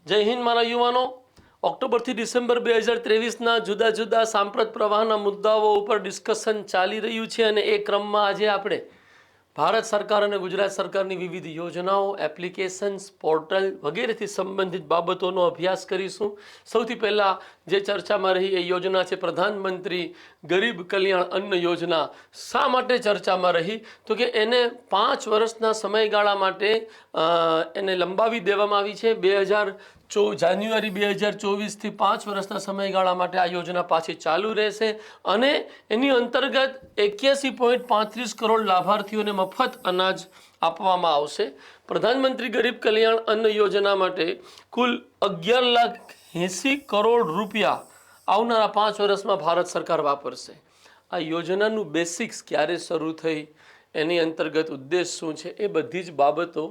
જય હિન્દ મારા યુવાનો। ઓક્ટોબરથી ડિસેમ્બર 2023ના જુદા જુદા સાંપ્રત પ્રવાહના મુદ્દાઓ ઉપર ડિસ્કશન ચાલી રહ્યું છે અને એ ક્રમમાં આજે આપણે ભારત સરકાર અને ગુજરાત સરકારની વિવિધ યોજનાઓ, એપ્લિકેશન્સ, પોર્ટલ વગેરેથી સંબંધિત બાબતોનો અભ્યાસ કરીશું। સૌથી પહેલાં જે ચર્ચામાં રહી એ યોજના છે પ્રધાનમંત્રી ગરીબ કલ્યાણ અન્ન યોજના। શા માટે ચર્ચામાં રહી? તો કે એને 5 વર્ષના સમયગાળા માટે એને લંબાવી દેવામાં આવી છે। જાન્યુઆરી 2024થી 5 વર્ષના સમયગાળા માટે આ યોજના પાછી ચાલુ રહેશે અને એની અંતર્ગત 81.35 કરોડ લાભાર્થીઓને મફત અનાજ આપવામાં આવશે। પ્રધાનમંત્રી ગરીબ કલ્યાણ અન્ન યોજના માટે કુલ 11,80 કરોડ રૂપિયા આવનારા 5 વર્ષમાં ભારત સરકાર વાપરશે। આ યોજનાનું બેસિક્સ ક્યારે શરૂ થઈ, એની અંતર્ગત ઉદ્દેશ શું છે, એ બધી જ બાબતો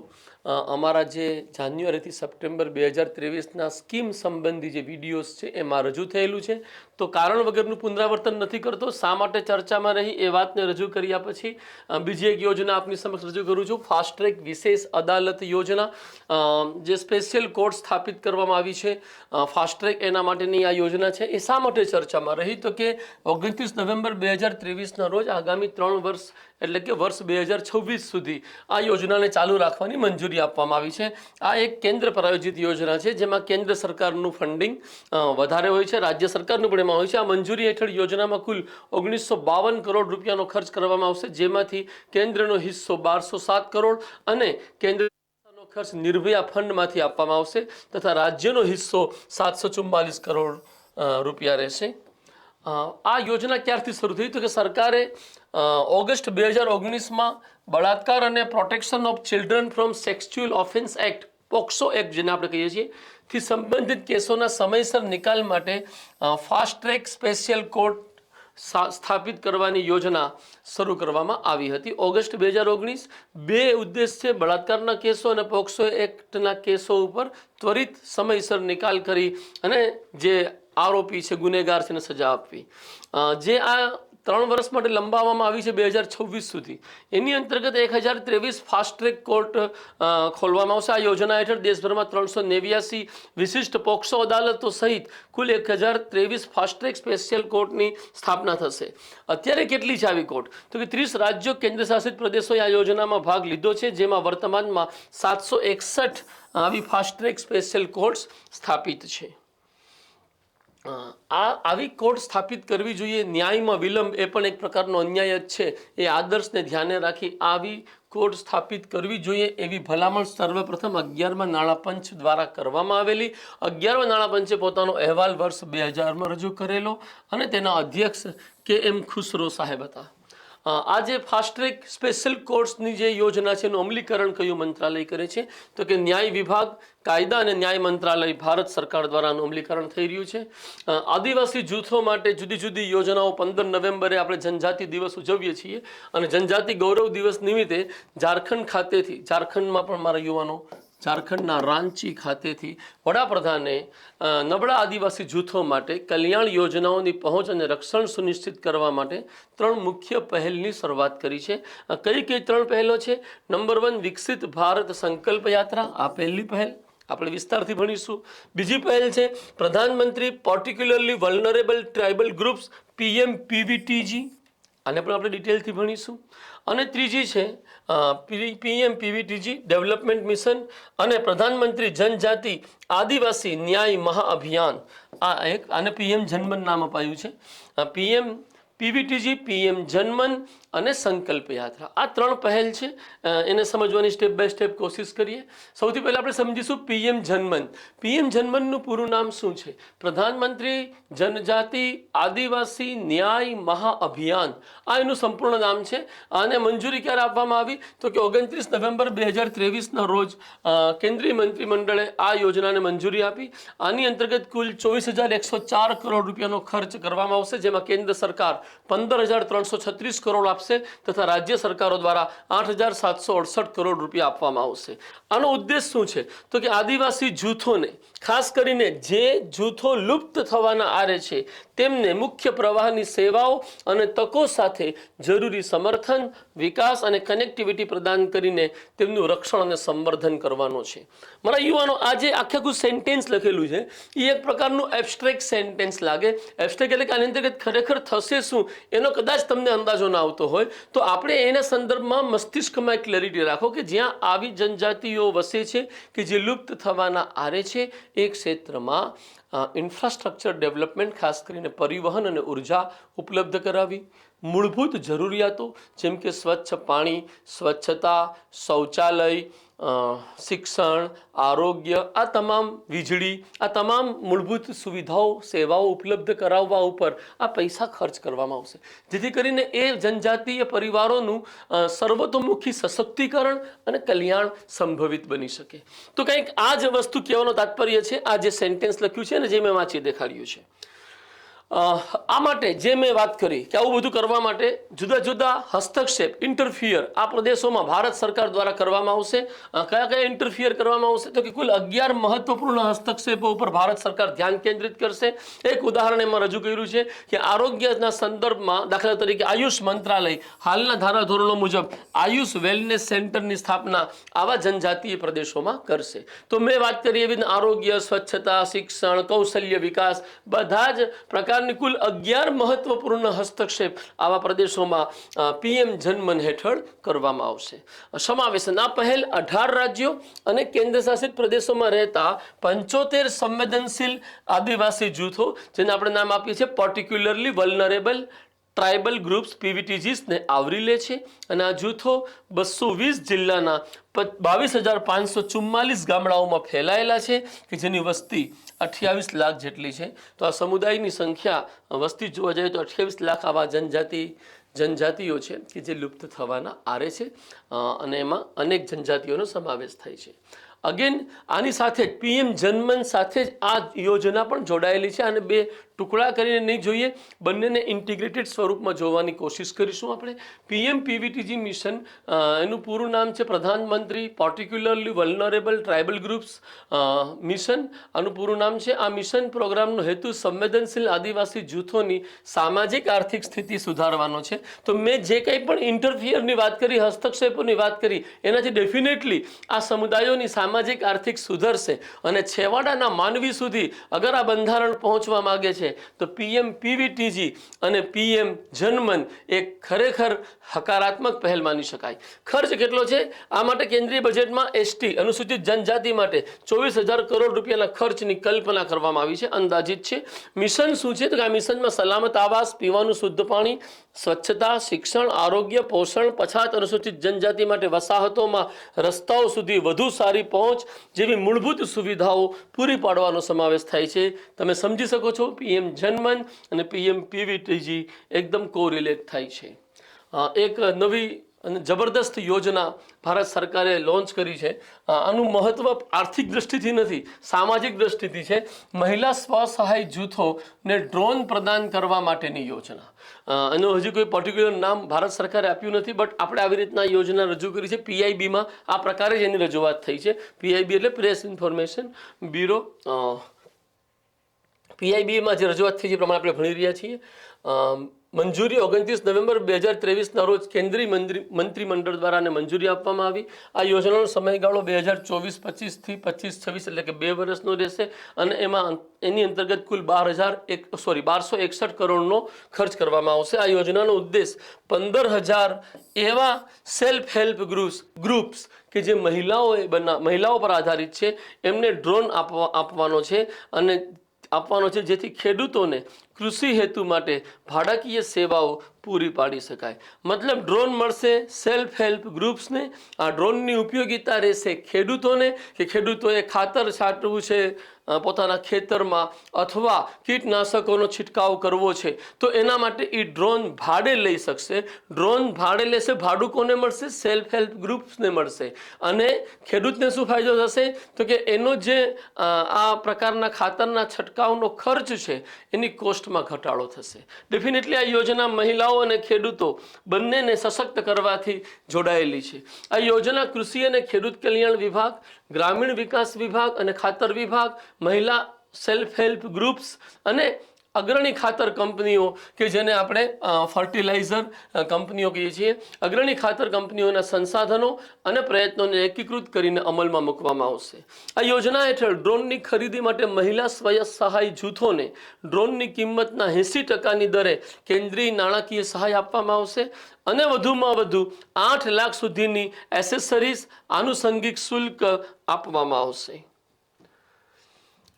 અમારા જે જાન્યુઆરીથી સપ્ટેમ્બર 2023ના સ્કીમ સંબંધી જે વિડીયોઝ છે એમાં રજૂ થયેલું છે। તો કારણ વગરનું પુનરાવર્તન નથી કરતો, શા માટે ચર્ચામાં રહી એ વાતને રજૂ કર્યા પછી બીજી એક યોજના આપની સમક્ષ રજૂ કરું છું। ફાસ્ટ ટ્રેક વિશેષ અદાલત યોજના, જે સ્પેશિયલ કોર્ટ સ્થાપિત કરવામાં આવી છે ફાસ્ટ ટ્રેક, એના માટેની આ યોજના છે। એ શા માટે ચર્ચામાં રહી? તો કે 29 નવેમ્બર 2023ના રોજ આગામી 3 વર્ષ એટલે કે વર્ષ 2026 સુધી આ યોજનાને ચાલુ રાખવાની મંજૂરી આપવામાં આવી છે। આ એક કેન્દ્ર પ્રાયોજિત યોજના છે જેમાં કેન્દ્ર સરકારનું ફંડિંગ વધારે હોય છે, રાજ્ય સરકારનું પણ એમાં હોય છે। આ મંજૂરી હેઠળ યોજનામાં કુલ 1952 કરોડ રૂપિયાનો ખર્ચ કરવામાં આવશે, જેમાંથી કેન્દ્રનો હિસ્સો 1207 કરોડ અને કેન્દ્ર ખર્ચ નિર્ભયા ફંડમાંથી આપવામાં આવશે તથા રાજ્યનો હિસ્સો 744 કરોડ રૂપિયા રહેશે। આ યોજના ક્યારથી શરૂ થઈ? તો કે સરકારે ઓગસ્ટ 2019માં બળાત્કાર અને protection of children from sexual offence act, POCSO act જેને આપણે કહીએ છીએ, થી સંબંધિત કેસોના સમયસર નિકાલ માટે ફાસ્ટ ટ્રેક સ્પેશિયલ કોર્ટ સ્થાપિત કરવાની યોજના શરૂ કરવામાં આવી હતી ઓગસ્ટ 2019। બે ઉદ્દેશ છે, બળાત્કારના કેસો અને પોક્સો એક્ટના કેસો ઉપર ત્વરિત સમયસર નિકાલ કરી અને જે આરોપી છે, ગુનેગાર છે, એને સજા આપવી। જે આ 3 વર્ષ માટે લંબાવવામાં આવી છે 2026 સુધી। એની અંતર્ગત 1023 ફાસ્ટ ટ્રેક કોર્ટ ખોલવામાં આવશે। આ યોજના હેઠળ દેશભરમાં 389 વિશિષ્ટ પોક્સો અદાલતો સહિત કુલ 1023 ફાસ્ટ ટ્રેક સ્પેશિયલ કોર્ટની સ્થાપના થશે। અત્યારે કેટલી છે આવી કોર્ટ? તો કે 30 રાજ્યો કેન્દ્ર શાસિત પ્રદેશોએ આ યોજનામાં ભાગ લીધો છે, જેમાં વર્તમાનમાં 761 આવી ફાસ્ટ ટ્રેક સ્પેશિયલ કોર્ટ્સ સ્થાપિત છે। આવી કોર્ટ સ્થાપિત કરવી જોઈએ। ન્યાયમાં વિલંબ એ પણ એક પ્રકારનો અન્યાય જ છે। એ આદર્શને ધ્યાને રાખી આવી કોર્ટ સ્થાપિત કરવી જોઈએ એવી ભલામણ સર્વપ્રથમ 11મા નાણાપંચ દ્વારા કરવામાં આવેલી। 11મા નાણાપંચે પોતાનો અહેવાલ વર્ષ 2000માં રજૂ કરેલો અને તેના અધ્યક્ષ KM ખુસરો સાહેબ હતા। આ જે ફાસ્ટ ટ્રેક સ્પેશિયલ કોર્ટ્સની જે યોજના છે એનું અમલીકરણ કયું મંત્રાલય કરે છે? તો કે ન્યાય વિભાગ, કાયદા અને ન્યાય મંત્રાલય, ભારત સરકાર દ્વારા અમલીકરણ થઈ રહ્યું છે। આદિવાસી જૂથો માટે જુદી જુદી યોજનાઓ 15 નવેમ્બરે આપણે જનજાતિ દિવસ ઉજવીએ છીએ અને જનજાતિ ગૌરવ દિવસ નિમિત્તે ઝારખંડ ખાતેથી, ઝારખંડમાં પણ મારા યુવાનો, ઝારખંડના રાંચી ખાતેથી વડાપ્રધાને નબળા આદિવાસી જૂથો માટે કલ્યાણ યોજનાઓની પહોંચ અને રક્ષણ સુનિશ્ચિત કરવા માટે 3 મુખ્ય પહેલની શરૂઆત કરી છે। કઈ કઈ 3 પહેલો છે? નંબર 1, વિકસિત ભારત સંકલ્પ યાત્રા, આ પહેલી પહેલ આપણે વિસ્તારથી ભણીશું। બીજી પહેલ છે પ્રધાનમંત્રી particularly vulnerable tribal groups PMPVTG, આને પણ આપણે ડિટેલથી ભણીશું। અને ત્રીજી છે PMPVTG ડેવલપમેન્ટ મિશન અને પ્રધાનમંત્રી જનજાતિ આદિવાસી ન્યાય મહાઅભિયાન, આ એક, આને PM જનમન નામ અપાયું છે। PMPVTG, PM જનમન અને સંકલ્પ યાત્રા, આ 3 પહેલ છે। એને સમજવાની સ્ટેપ બાય સ્ટેપ કોશિશ કરીએ। સૌથી પહેલાં આપણે સમજીશું PM જનમન। PM જનમનનું પૂરું નામ શું છે? પ્રધાનમંત્રી જનજાતિ આદિવાસી ન્યાય મહાઅભિયાન, આ એનું સંપૂર્ણ નામ છે। આને મંજૂરી ક્યારે આપવામાં આવી? તો કે 29 નવેમ્બર 2023ના રોજ કેન્દ્રીય મંત્રીમંડળે આ યોજનાને મંજૂરી આપી। આની અંતર્ગત કુલ 24,104 કરોડ રૂપિયાનો ખર્ચ કરવામાં આવશે, જેમાં કેન્દ્ર સરકાર 15,336 કરોડ આપશે તથા રાજ્ય સરકારો દ્વારા 8,768 કરોડ રૂપિયા આપવામાં આવશે। આનો ઉદ્દેશ શું છે? તો કે આદિવાસી જૂથોને, ખાસ કરીને જે જૂથો લુપ્ત થવાના આરે છે તેમને મુખ્ય પ્રવાહની સેવાઓ અને તકો સાથે જરૂરી સમર્થન, વિકાસ અને કનેક્ટિવિટી પ્રદાન કરીને તેમનું રક્ષણ અને સંવર્ધન કરવાનો છે. મારા યુવાનો, આ જે આખું સેન્ટેન્સ લખેલું છે એ એક પ્રકારનું એબ્સ્ટ્રેક્ટ સેન્ટેન્સ લાગે. એબ્સ્ટ્રેક્ટ એટલે કે આની અંતર્ગત ખરેખર થશે શું એનો કદાચ તમને અંદાજો ના આવતો હોય તો આપણે એના સંદર્ભમાં મસ્તિષ્કમાં એક ક્લેરિટી રાખો કે જ્યાં આવી જનજાતિઓ વસે છે કે જે લુપ્ત થવાના આરે છે, એ ક્ષેત્રમાં ઇન્ફ્રાસ્ટ્રક્ચર ડેવલપમેન્ટ, ખાસ કરીને પરિવહન અને ઉર્જા ઉપલબ્ધ કરાવી, મૂળભૂત જરૂરિયાતો જેમ કે સ્વચ્છ પાણી, સ્વચ્છતા, શૌચાલય, શિક્ષણ, આરોગ્ય, આ તમામ, વીજળી, આ તમામ મૂળભૂત સુવિધાઓ, સેવાઓ ઉપલબ્ધ કરાવવા ઉપર આ પૈસા ખર્ચ કરવામાં આવશે, જેથી કરીને એ જનજાતીય પરિવારોનું સર્વતોમુખી સશક્તિકરણ અને કલ્યાણ સંભવિત બની શકે. તો કંઈક આ જ વસ્તુ કહેવાનો તાત્પર્ય છે આ જે સેન્ટેન્સ લખ્યું છે ને, જે મેં વાંચી દેખાડ્યું છે. આ માટે જે મેં વાત કરી કે આવું બધું કરવા માટે જુદા જુદા હસ્તક્ષેપ, ઇન્ટરફિયર આ પ્રદેશોમાં ભારત સરકાર દ્વારા કરવામાં આવશે. કયા કયા ઇન્ટરફિયર કરવામાં આવશે તો કે કુલ 11 મહત્વપૂર્ણ હસ્તક્ષેપો ઉપર ભારત સરકાર ધ્યાન કેન્દ્રિત કરશે. એક ઉદાહરણ એમાં રજૂ કર્યું છે કે આરોગ્યના સંદર્ભમાં દાખલા તરીકે આયુષ મંત્રાલય હાલના ધારાધોરણો મુજબ આયુષ વેલનેસ સેન્ટરની સ્થાપના આવા જનજાતીય પ્રદેશોમાં કરશે. તો મેં વાત કરી એવી આરોગ્ય, સ્વચ્છતા, શિક્ષણ, કૌશલ્ય વિકાસ, બધા જ પ્રકાર કુલ 11 મહત્વપૂર્ણ હસ્તક્ષેપ આવા પ્રદેશોમાં પીએમ જનમન હેઠળ કરવામાં આવશે. સમાવેશન આ પહેલ 18 રાજ્યો અને કેન્દ્ર શાસિત પ્રદેશોમાં રહેતા 75 સંવેદનશીલ આદિવાસી જૂથો, જેને આપણે નામ આપીએ છીએ particularly vulnerable tribal groups PVTGs ને આવરી લે છે. અને આ જૂથો 220 જિલ્લાના 22,544 ગામડાઓમાં ફેલાયેલા છે કે જેની વસ્તી 28 લાખ જેટલી છે. તો આ સમુદાયની સંખ્યા, વસ્તી જોવા જાય તો 28 લાખ આવા જનજાતિઓ છે કે જે લુપ્ત થવાના આરે છે અને એમાં અનેક જનજાતિઓનો સમાવેશ થાય છે. અગેન આની સાથે જ પીએમ જનમન સાથે જ આ યોજના પણ જોડાયેલી છે અને બે ટુકડા કરીને નહીં જોઈએ, બંનેને ઇન્ટિગ્રેટેડ સ્વરૂપમાં જોવાની કોશિશ કરીશું આપણે. પીએમ PVTG મિશન, એનું પૂરું નામ છે પ્રધાનમંત્રી particularly vulnerable tribal groups mission, આનું પૂરું નામ છે. આ મિશન પ્રોગ્રામનો હેતુ સંવેદનશીલ આદિવાસી જૂથોની સામાજિક આર્થિક સ્થિતિ સુધારવાનો છે. તો મેં જે કંઈ પણ ઇન્ટરફિયરની વાત કરી, હસ્તક્ષેપોની વાત કરી, એનાથી ડેફિનેટલી આ સમુદાયોની સામાજિક આર્થિક સુધરશે અને છેવાડાના માનવી સુધી અગર આ બંધારણ પહોંચવા માંગે છે તો પીએમ PVTG અને પીએમ જનમન એ ખરેખર હકારાત્મક પહેલ માની શકાય. ખર્ચ કેટલો છે આ માટે? કેન્દ્રીય બજેટમાં ST અનુસૂચિત જનજાતિ માટે 24,000 કરોડ રૂપિયાના ખર્ચની કલ્પના કરવામાં આવી છે, અંદાજિત છે. મિશન શું છે તો કે આ મિશનમાં સલામત આવાસ, પીવાનું શુદ્ધ પાણી, સ્વચ્છતા, શિક્ષણ, આરોગ્ય, પોષણ, પછાત અનુસૂચિત જનજાતિ માટે વસાહતોમાં રસ્તાઓ સુધી વધુ સારી પહોંચ જેવી મૂળભૂત સુવિધાઓ પૂરી પાડવાનો સમાવેશ થાય છે. તમે સમજી શકો છો પીએમ જનમન અને પીએમ PVTG એકદમ કોરિલેટ થાય છે. એક નવી અને જબરદસ્ત યોજના ભારત સરકારે લોન્ચ કરી છે. આનું મહત્વ આર્થિક દ્રષ્ટિથી નથી, સામાજિક દ્રષ્ટિથી છે. મહિલા સ્વસહાય જૂથોને ડ્રોન પ્રદાન કરવા માટેની યોજના. એનું હજી કોઈ પર્ટિક્યુલર નામ ભારત સરકારે આપ્યું નથી, બટ આપણે આવી રીતના યોજના રજૂ કરી છે. PIBમાં આ પ્રકારે જ એની રજૂઆત થઈ છે. PIB એટલે પ્રેસ ઇન્ફોર્મેશન બ્યુરો. PIBમાં જે રજૂઆત થઈ છે પ્રમાણે આપણે ભણી રહ્યા છીએ. મંજૂરી 29 નવેમ્બર 2023ના રોજ કેન્દ્રીય મંત્રીમંડળ દ્વારા આને મંજૂરી આપવામાં આવી. આ યોજનાનો સમયગાળો 2024-25થી 25-26 એટલે કે 2 વર્ષનો રહેશે અને એમાં એની અંતર્ગત કુલ 1261 કરોડનો ખર્ચ કરવામાં આવશે. આ યોજનાનો ઉદ્દેશ 15,000 એવા સેલ્ફ હેલ્પ ગ્રુપ્સ કે જે મહિલાઓ પર આધારિત છે એમને ડ્રોન આપવાનો છે અને જેથી ખેડૂતોને કૃષિ હેતુ માટે ભાડાકીય સેવાઓ પૂરી પાડી શકાય. મતલબ ડ્રોન મળશે સેલ્ફ હેલ્પ ગ્રુપ્સને. આ ડ્રોનની ઉપયોગિતા રહેશે ખેડૂતોને કે ખેડૂતોએ ખાતર છાંટવું છે પોતાના ખેતરમાં અથવા કીટનાશકોનો છંટકાવ કરવો છે તો એના માટે એ ડ્રોન ભાડે લઈ શકશે. ડ્રોન ભાડે લેશે, ભાડું કોને મળશે? સેલ્ફ હેલ્પ ગ્રુપ્સને મળશે. અને ખેડૂતને શું ફાયદો થશે તો કે એનો જે આ પ્રકારના ખાતરના છંટકાવનો ખર્ચ છે એની કોસ્ટમાં ઘટાડો થશે. ડેફિનેટલી આ યોજના મહિલાઓ અને ખેડૂતો બંનેને સશક્ત કરવાથી જોડાયેલી છે. આ યોજના કૃષિ અને ખેડૂત કલ્યાણ વિભાગ, ગ્રામીણ વિકાસ વિભાગ અને ખાતર વિભાગ, મહિલા સેલ્ફ હેલ્પ ગ્રુપ્સ અને અગ્રણી ખાતર કંપનીઓ કે જેને આપણે ફર્ટિલાઇઝર કંપનીઓ કહીએ છીએ, અગ્રણી ખાતર કંપનીઓના સંસાધનો અને પ્રયત્નોને એકીકૃત કરીને અમલમાં મૂકવામાં આવશે. આ યોજના હેઠળ ડ્રોનની ખરીદી માટે મહિલા સ્વયં સહાય જૂથોને ડ્રોનની કિંમતના 80% દરે કેન્દ્રીય નાણાકીય સહાય આપવામાં આવશે અને વધુમાં વધુ 8 લાખ સુધીની એસેસરીઝ આનુષંગિક શુલ્ક આપવામાં આવશે.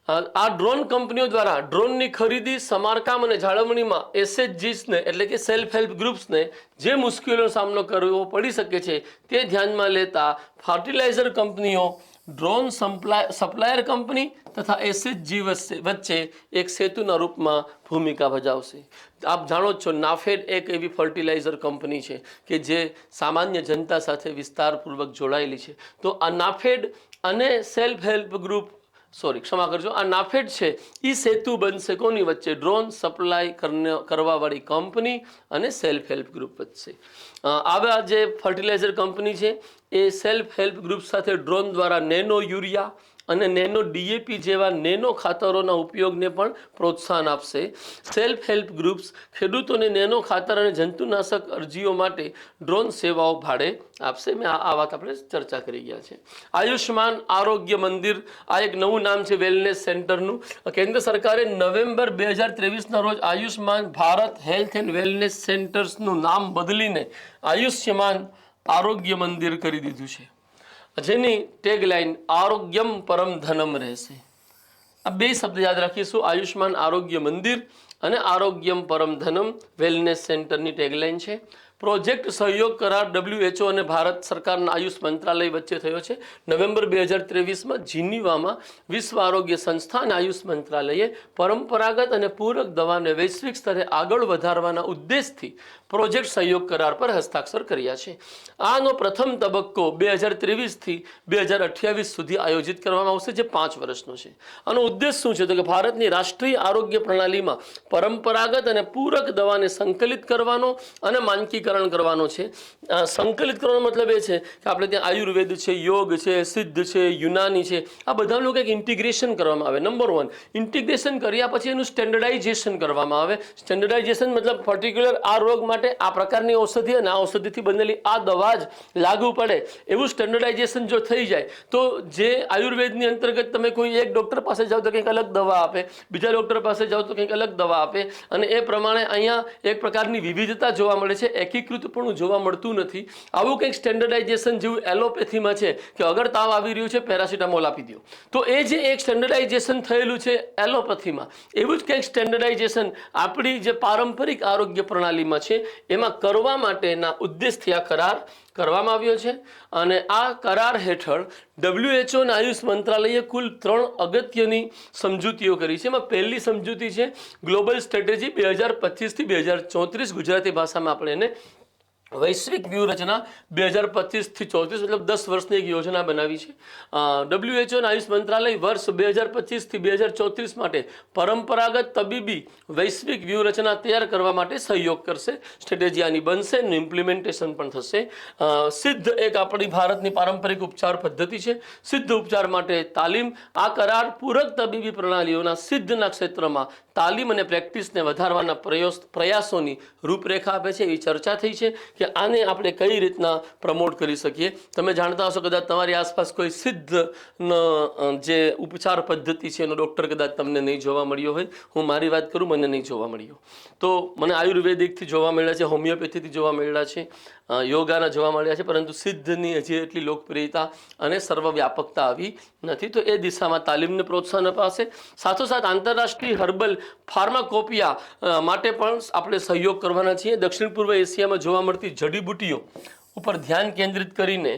આ ડ્રોન કંપનીઓ દ્વારા ડ્રોનની ખરીદી, સમારકામ અને જાળવણીમાં એસએચજીસને એટલે કે સેલ્ફ હેલ્પ ગ્રુપ્સને જે મુશ્કેલીનો સામનો કરવો પડી શકે છે તે ધ્યાનમાં લેતા ફર્ટિલાઇઝર કંપનીઓ ડ્રોન સપ્લાયર કંપની તથા એસએચજી વચ્ચે એક સેતુના રૂપમાં ભૂમિકા ભજાવશે. આપ જાણો જ છો, નાફેડ એક એવી ફર્ટિલાઇઝર કંપની છે કે જે સામાન્ય જનતા સાથે વિસ્તારપૂર્વક જોડાયેલી છે. તો આ નાફેડ અને સેલ્ફ હેલ્પ ગ્રુપ ક્ષમા કરજો, આ નાફેડ છે એ સેતુ બનશે કોની વચ્ચે? ડ્રોન સપ્લાય કરવાવાળી કંપની અને સેલ્ફ હેલ્પ ગ્રુપ વચ્ચે. આવા જે ફર્ટિલાઇઝર કંપની છે એ સેલ્ફ હેલ્પ ગ્રુપ સાથે ડ્રોન દ્વારા નેનો યુરિયા અને નેનો ડીએપી જેવા નેનો ખાતરોના ઉપયોગને પણ પ્રોત્સાહન આપશે. સેલ્ફ હેલ્પ ગ્રુપ્સ ખેડૂતોને નેનો ખાતર અને જંતુનાશક અરજીઓ માટે ડ્રોન સેવાઓ ભાડે આપશે. મેં આ વાત આપણે ચર્ચા કરી ગયા છે. આયુષ્માન આરોગ્ય મંદિર, આ એક નવું નામ છે વેલનેસ સેન્ટરનું. કેન્દ્ર સરકારે નવેમ્બર 2023ના રોજ Ayushman Bharat health and wellness સેન્ટર્સનું નામ બદલીને આયુષ્યમાન આરોગ્ય મંદિર કરી દીધું છે, જેની ટેગલાઇન આરોગ્યમ પરમ ધનમ રહેશે. આ બે શબ્દ યાદ રાખીશું, આયુષ્માન આરોગ્ય મંદિર અને આરોગ્યમ પરમ ધનમ વેલનેસ સેન્ટરની ટેગલાઇન છે. પ્રોજેક્ટ સહયોગ કરાર WHO અને ભારત સરકારના આયુષ મંત્રાલય વચ્ચે થયો છે. નવેમ્બર 2023માં જીનીવામાં વિશ્વ આરોગ્ય સંસ્થા અને આયુષ મંત્રાલયે પરંપરાગત અને પૂરક દવાને વૈશ્વિક સ્તરે આગળ વધારવાના ઉદ્દેશથી પ્રોજેક્ટ સહયોગ કરાર પર હસ્તાક્ષર કર્યા છે. આનો પ્રથમ તબક્કો 2023થી 2028 સુધી આયોજિત કરવામાં આવશે, જે 5 વર્ષનો છે. આનો ઉદ્દેશ શું છે? તો કે ભારતની રાષ્ટ્રીય આરોગ્ય પ્રણાલીમાં પરંપરાગત અને પૂરક દવાને સંકલિત કરવાનો અને માનકીકરણ કરવાનો છે. સંકલિત કરવાનો મતલબ એ છે કે આપણે ત્યાં આયુર્વેદ છે, યોગ છે, સિદ્ધ છે, યુનાની છે, આ બધાનું કંઈક ઇન્ટિગ્રેશન કરવામાં આવે. નંબર 1, ઇન્ટિગ્રેશન કર્યા પછી એનું સ્ટેન્ડર્ડાઇઝેશન કરવામાં આવે. સ્ટેન્ડર્ડાઇઝેશન મતલબ પર્ટિક્યુલર આ રોગ માટે આ પ્રકારની ઔષધિ અને આ ઔષધિથી બનેલી આ દવા જ લાગુ પડે એવું સ્ટેન્ડર્ડાઇઝેશન જો થઈ જાય તો જે આયુર્વેદની અંતર્ગત તમે કોઈ એક ડૉક્ટર પાસે જાઓ તો કંઈક અલગ દવા આપે, બીજા ડૉક્ટર પાસે જાઓ તો કંઈક અલગ દવા આપે, અને એ પ્રમાણે અહીંયા એક પ્રકારની વિવિધતા જોવા મળે છે, એકીકૃતપણું જોવા મળતું નથી. આવું કંઈક સ્ટેન્ડર્ડાઇઝેશન જેવું એલોપેથીમાં છે કે અગર તાવ આવી રહ્યું છે પેરાસિટામોલ આપી દો, તો એ જે એક સ્ટેન્ડર્ડાઇઝેશન થયેલું છે એલોપેથીમાં, એવું જ કંઈક સ્ટેન્ડર્ડાઇઝેશન આપણી જે પારંપરિક આરોગ્ય પ્રણાલીમાં છે એમાં કરવા માટેના ઉદ્દેશથી આ કરાર કરવામાં આવ્યો છે. અને આ કરાર હેઠળ WHO અને આયુષ મંત્રાલયે કુલ 3 અગત્યની સમજૂતીઓ કરી છે. એમાં પહેલી સમજૂતી છે ગ્લોબલ સ્ટ્રેટેજી 2025થી 2034, ગુજરાતી ભાષામાં આપણે એને વૈશ્વિક વ્યૂહરચના 2025થી 34, મતલબ 10 વર્ષની એક યોજના બનાવી છે. WHO અને આયુષ મંત્રાલય વર્ષ 2025થી 2034 માટે પરંપરાગત તબીબી વૈશ્વિક વ્યૂહરચના તૈયાર કરવા માટે સહયોગ કરશે. સ્ટ્રેટેજી આની બનશે અને ઇમ્પ્લિમેન્ટેશન પણ થશે. સિદ્ધ એક આપણી ભારતની પારંપરિક ઉપચાર પદ્ધતિ છે. સિદ્ધ ઉપચાર માટે તાલીમ. આ કરાર પૂરક તબીબી પ્રણાલીઓના સિદ્ધના ક્ષેત્રમાં તાલીમ અને પ્રેક્ટિસને વધારવાના પ્રયાસોની રૂપરેખા આપે છે. એવી ચર્ચા થઈ છે કે આને આપણે કઈ રીતના પ્રમોટ કરી શકીએ. તમે જાણતા હશો કદાચ તમારી આસપાસ કોઈ સિદ્ધ જે ઉપચાર પદ્ધતિ છે એનો ડૉક્ટર કદાચ તમને નહીં જોવા મળ્યો હોય. હું મારી વાત કરું, મને નહીં જોવા મળ્યો. તો મને આયુર્વેદિકથી જોવા મળ્યા છે, હોમિયોપેથીથી જોવા મળ્યા છે, યોગાના જોવા મળ્યા છે, પરંતુ સિદ્ધની હજી એટલી લોકપ્રિયતા અને સર્વવ્યાપકતા આવી નથી. તો એ દિશામાં તાલીમને પ્રોત્સાહન અપાશે. સાથોસાથ આંતરરાષ્ટ્રીય હર્બલ ફાર્માકોપિયા માટે પણ આપણે સહયોગ કરવાના છીએ. દક્ષિણ પૂર્વ એશિયામાં જોવા મળતી જડીબુટીઓ ઉપર ધ્યાન કેન્દ્રિત કરીને